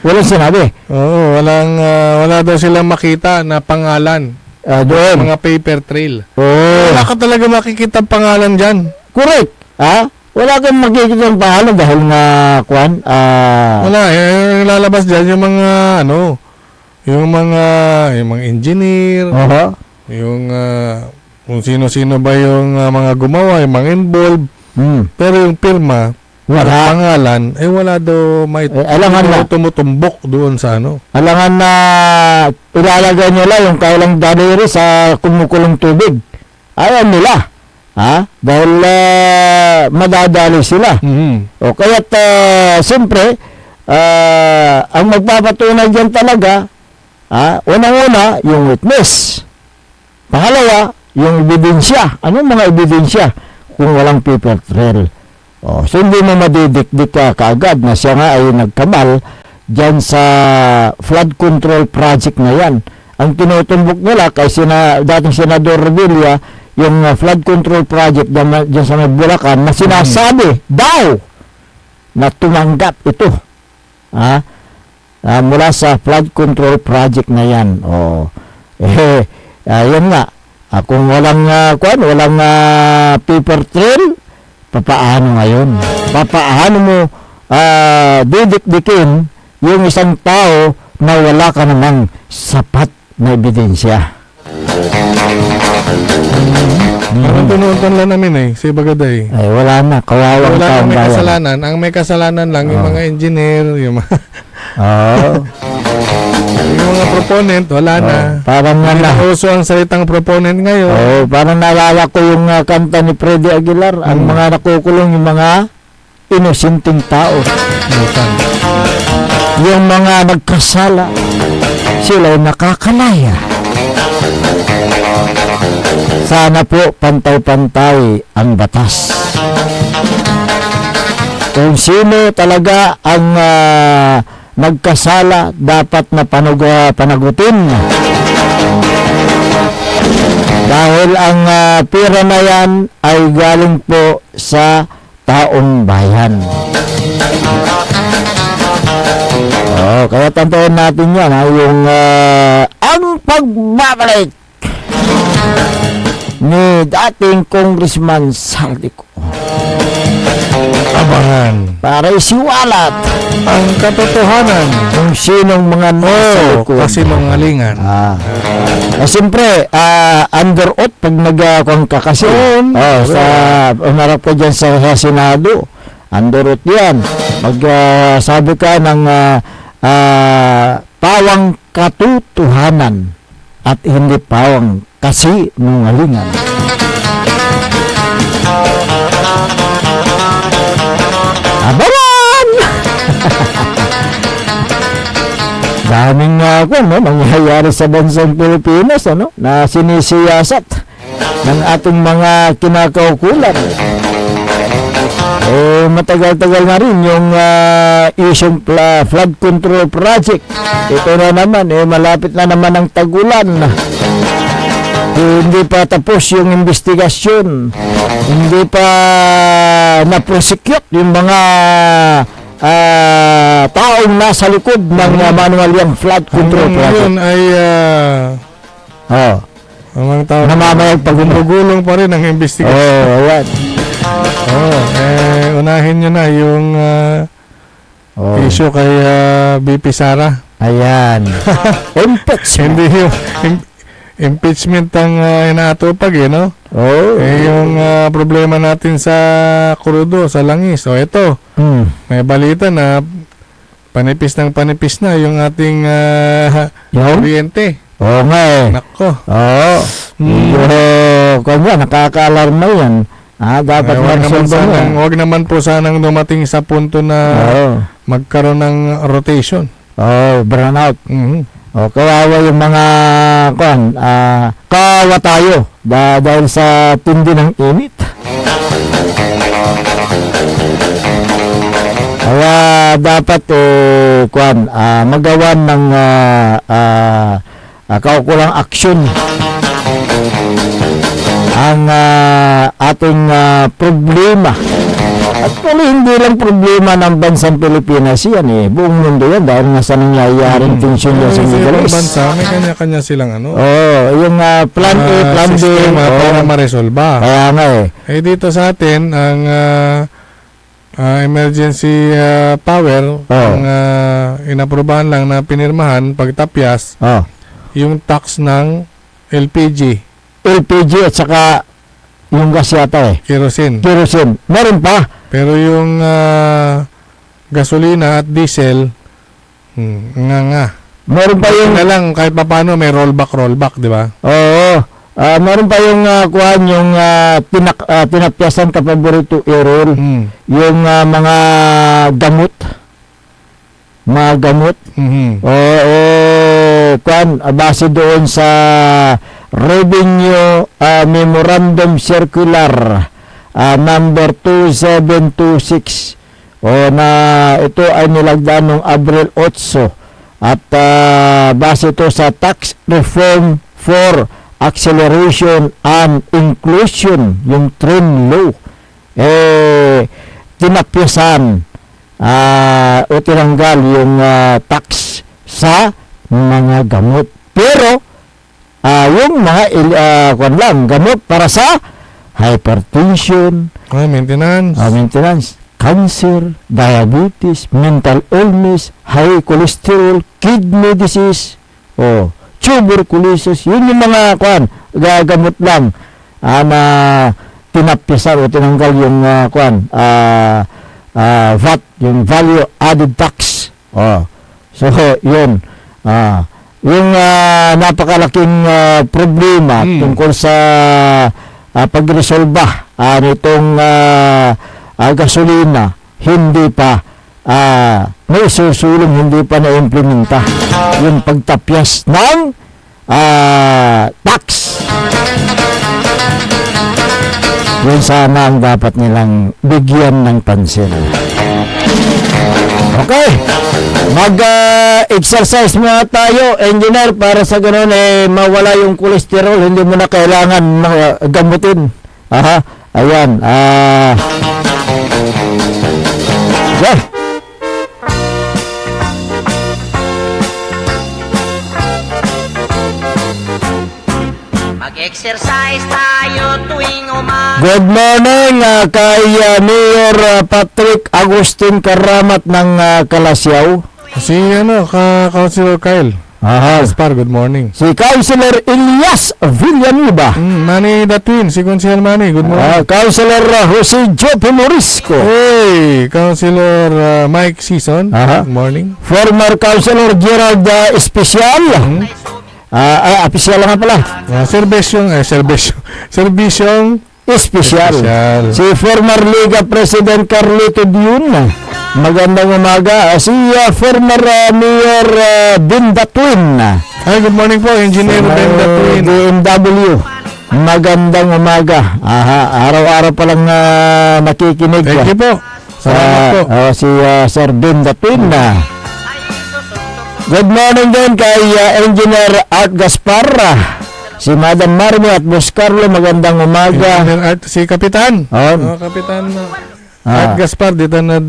Walang sinabi. Wala daw silang makita na pangalan. Doon. Mga paper trail. Wala ka talaga makikita pangalan dyan. Correct. Wala kang makikita ng pangalan dahil nga, wala. Lalabas dyan yung mga, yung mga engineer. Yung, kung sino-sino ba yung mga gumawa, yung mga involved. Pero yung pirma, wala pangalan, wala daw may tumutumbok doon sa Alangan na ilalagay nila yung kailang daliri sa kumukulong tubig. Ayaw nila. Dahil madadali sila. Kaya't siyempre, ang magpapatunay dyan talaga, unang-una, yung witness. Pangalawa, yung ebidensya. Anong mga ebidensya kung walang paper trail? So hindi mo madidikdik ka kaagad na siya nga ay nagkamal dyan sa flood control project na yan. Ang tinutumbok nila kay dating Senador Revilla, yung flood control project dyan sa Bulacan na sinasabi daw na tumanggap ito mula sa flood control project na yan. Yan nga. Kung walang paper trail, papaano ngayon? Papaano mo didikdikin yung isang tao na wala ka namang sapat na ebidensya? Parang pinuuntan lang namin si Bagaday. Wala na, kawawang taong bayan. Kasalanan. Ang may kasalanan lang yung mga engineer, yung mga Oo. Yung mga proponent, wala na. Parang Hindi na, na uso ang salitang proponent ngayon. oh, parang naalala ko yung kanta ni Freddy Aguilar, ang mga nakukulong yung mga inosenteng tao. Yung mga nagkasala, sila'y nakakalaya. Sana po pantay-pantay ang batas. Kung sino talaga ang nagkasala, dapat na panagutin. Dahil ang pera na yan ay galing po sa taong bayan. Kaya tantayin natin yan, yung ang pagbabalik ni dating Congressman Saldico. Abangan Para isiwalat ang katotohanan. kung sinong mga nasa likod. Kasi mangalingan. Siyempre, under oath pag nagkakon ka kasi. Sa umarap ka dyan sa Senado. Under oath yan. Sabi ka ng pawang katotohanan at hindi pawang kasi nungalingan. Abangan! Daming nangyayari sa bansang Pilipinas na sinisiyasat ng ating mga kinakaukulan. Matagal-tagal na rin yung isyong flood control project. Ito na naman, malapit na naman ang tagulan. Hindi pa tapos yung investigasyon. Hindi pa na-prosecute yung mga taong nasa likod ng manual yung flood control project. Ngayon ay ang mga tao Namamayag gumugulong pa rin ang investigasyon. Ayan. Unahin nyo na yung issue kay BP Sara. Ayan. Impeachment. Hindi yung impeachment ang inaatupag no? Yung problema natin sa krudo, sa langis. Ito, may balita na panipis na yung ating kuryente. Oo nga Nako. Nakaka-alarma yan. Dapat wag naman po sanang dumating sa punto na magkaroon ng rotation. Burnout. Kawawa yung mga kawawa tayo dahil sa tindi ng init. Kaya dapat magawan ng kaukulang aksyon ang ating problema. Actually, hindi lang problema ng bansang Pilipinas yan buong mundo yan dahil nga sa nangyayaring tensyon sa Middle East. Bansa, may kanya-kanya silang yung plan A, plan B para maresolba. Kaya nga dito sa atin ang emergency power ang inaprobahan lang na pinirmahan pagtapyas yung tax ng LPG at saka yung gas yata kerosene. Meron pa. Pero yung gasolina at diesel nga. Meron pa yung na lang kahit paano may rollback, di ba? Meron pa yung yung tinapyasan ka paborito i-roll. Yung mga gamot. Base doon sa Revenue Memorandum Circular number 2726 na ito ay nilagdaan noong Abril 8 at base ito sa Tax Reform for Acceleration and Inclusion, yung TRIN law, tinapyasan o tinanggal yung tax sa mga gamot. Pero yung mga gamot para sa hypertension, maintenance, cancer, diabetes, mental illness, high cholesterol, kidney disease, tuberculosis, yun yung mga gamot lang na tinapyasan o tinanggal yung VAT, yung value added tax. So, yun. Yung napakalaking problema tungkol sa pagresolba nitong gasolina, hindi pa may susulong, hindi pa na-implementa yung pagtapyas ng tax. Yun sana ang dapat nilang bigyan ng pansin. Okay, mag-exercise muna tayo, engineer, para sa ganun mawala yung cholesterol, hindi mo na kailangan gamutin. Ayan. Yeah. Mag-exercise tayo tuwing umaga. Good morning kay Mayor Patrick Agustin Karamat ng Kalasyaw. Si Councilor Kyle. Gaspar, good morning. Si Councilor Elias Villanueva. Manny the Twin, si Councilor Manny, good morning. Councilor Jose Joe Morisco. Hey, Councilor Mike Season, good morning. Former Councilor Gerald Especial. Official nga pala. Servisyong Espesyal. Si former Liga President Carlito Dion. Magandang umaga. Si former Mayor Binda Twin. Hi, good morning po, Engineer Binda Twin. DMW. Magandang umaga. Araw-araw pa lang nakikinig. Thank you po. Salamat po. Si Sir Binda Twin. Good morning din kay Engineer Art Gaspar. Si Madam Marmi at Boss Carlo, magandang umaga. Si Kapitan. Kapitan Art Gaspar, dito na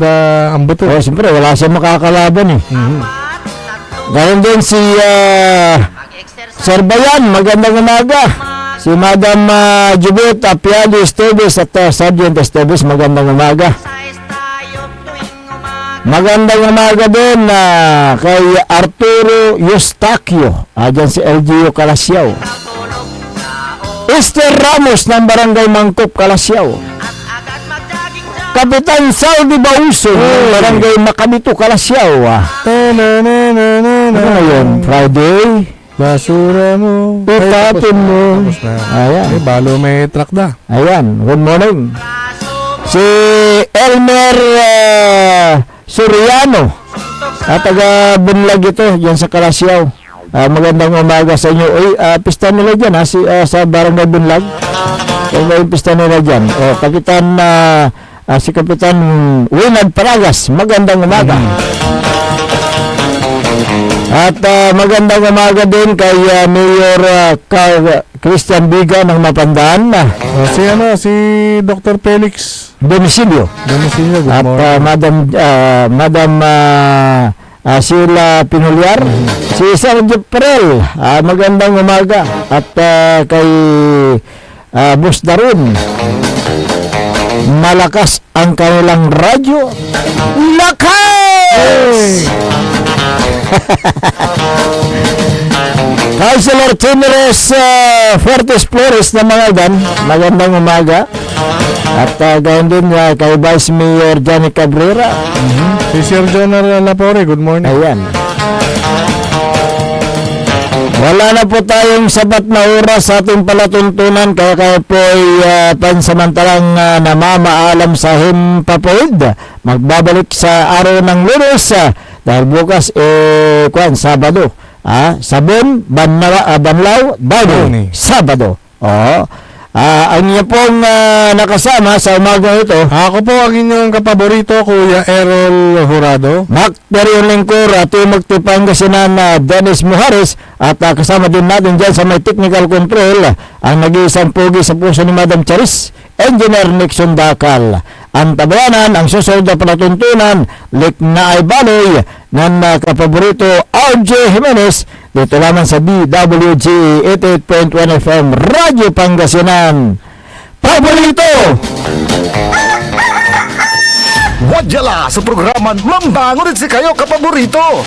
ang buto. Siyempre, wala siya makakalaban Ganoon din si Sir Bayan, magandang umaga. Si Madam Jubit Apiado Esteves at Sergeant Esteves, magandang umaga. Magandang umaga din kay Arturo Eustaquio, dyan si LGU Kalasyaw. Esther Ramos ng Barangay Mangkop, Kalasyaw. Kapitan Saudi Bauso ng Barangay Makabito, Kalasyaw. Ano na yun? Friday? Basura mo. Putapin mo. Ayan. Balo may truck na. Ayan. Good morning. Si Elmer Soriano. Taga Bunlag ito, dyan sa Kalasyaw. Magandang umaga sa inyo. Pista nila dyan sa Barangay Bunlag. May pista nila dyan. Kapitan si Kapitan Winad Paragas, magandang umaga. At magandang umaga din kay Mayor Christian Biga ng Mapandaan. Si Dr. Felix Domicilio, good morning. At Madam Sheila Pinulyar, si Sergio Perel, magandang umaga. At kay Boss Darun, malakas ang kanilang radyo. Lakas! Councilor Chineres Fortes Flores na mga dan, magandang umaga. At ganoon din kay Vice Mayor Johnny Cabrera. Si Sir Jonah Lapore, good morning. Ayan. Wala na po tayong sapat na oras sa ating palatuntunan, kaya kayo po ay pansamantalang namamaalam sa Himpapawid. Magbabalik sa araw ng Lunes dahil bukas Sabado. Sabon, Banlaw, Dani, Sabado. Ang inyo pong nakasama sa umaga ito. Ako po ang inyong kapaborito, Kuya Errol Jurado. Makterion Lingkor at Magtipangasinan Dennis Muhares. At kasama din natin dyan sa may technical control ang nag-iisang pogi sa puso ni Madam Charis, Engineer Nixon Dakal. Ang tabayanan, ang susunod na palatuntunan, Likna ay Baloy ng kapaborito RJ Jimenez, dito lamang sa DWG 88.1 FM Radyo Pangasinan. Paborito! Wadyala sa programan Mambangon si kayo kapaborito.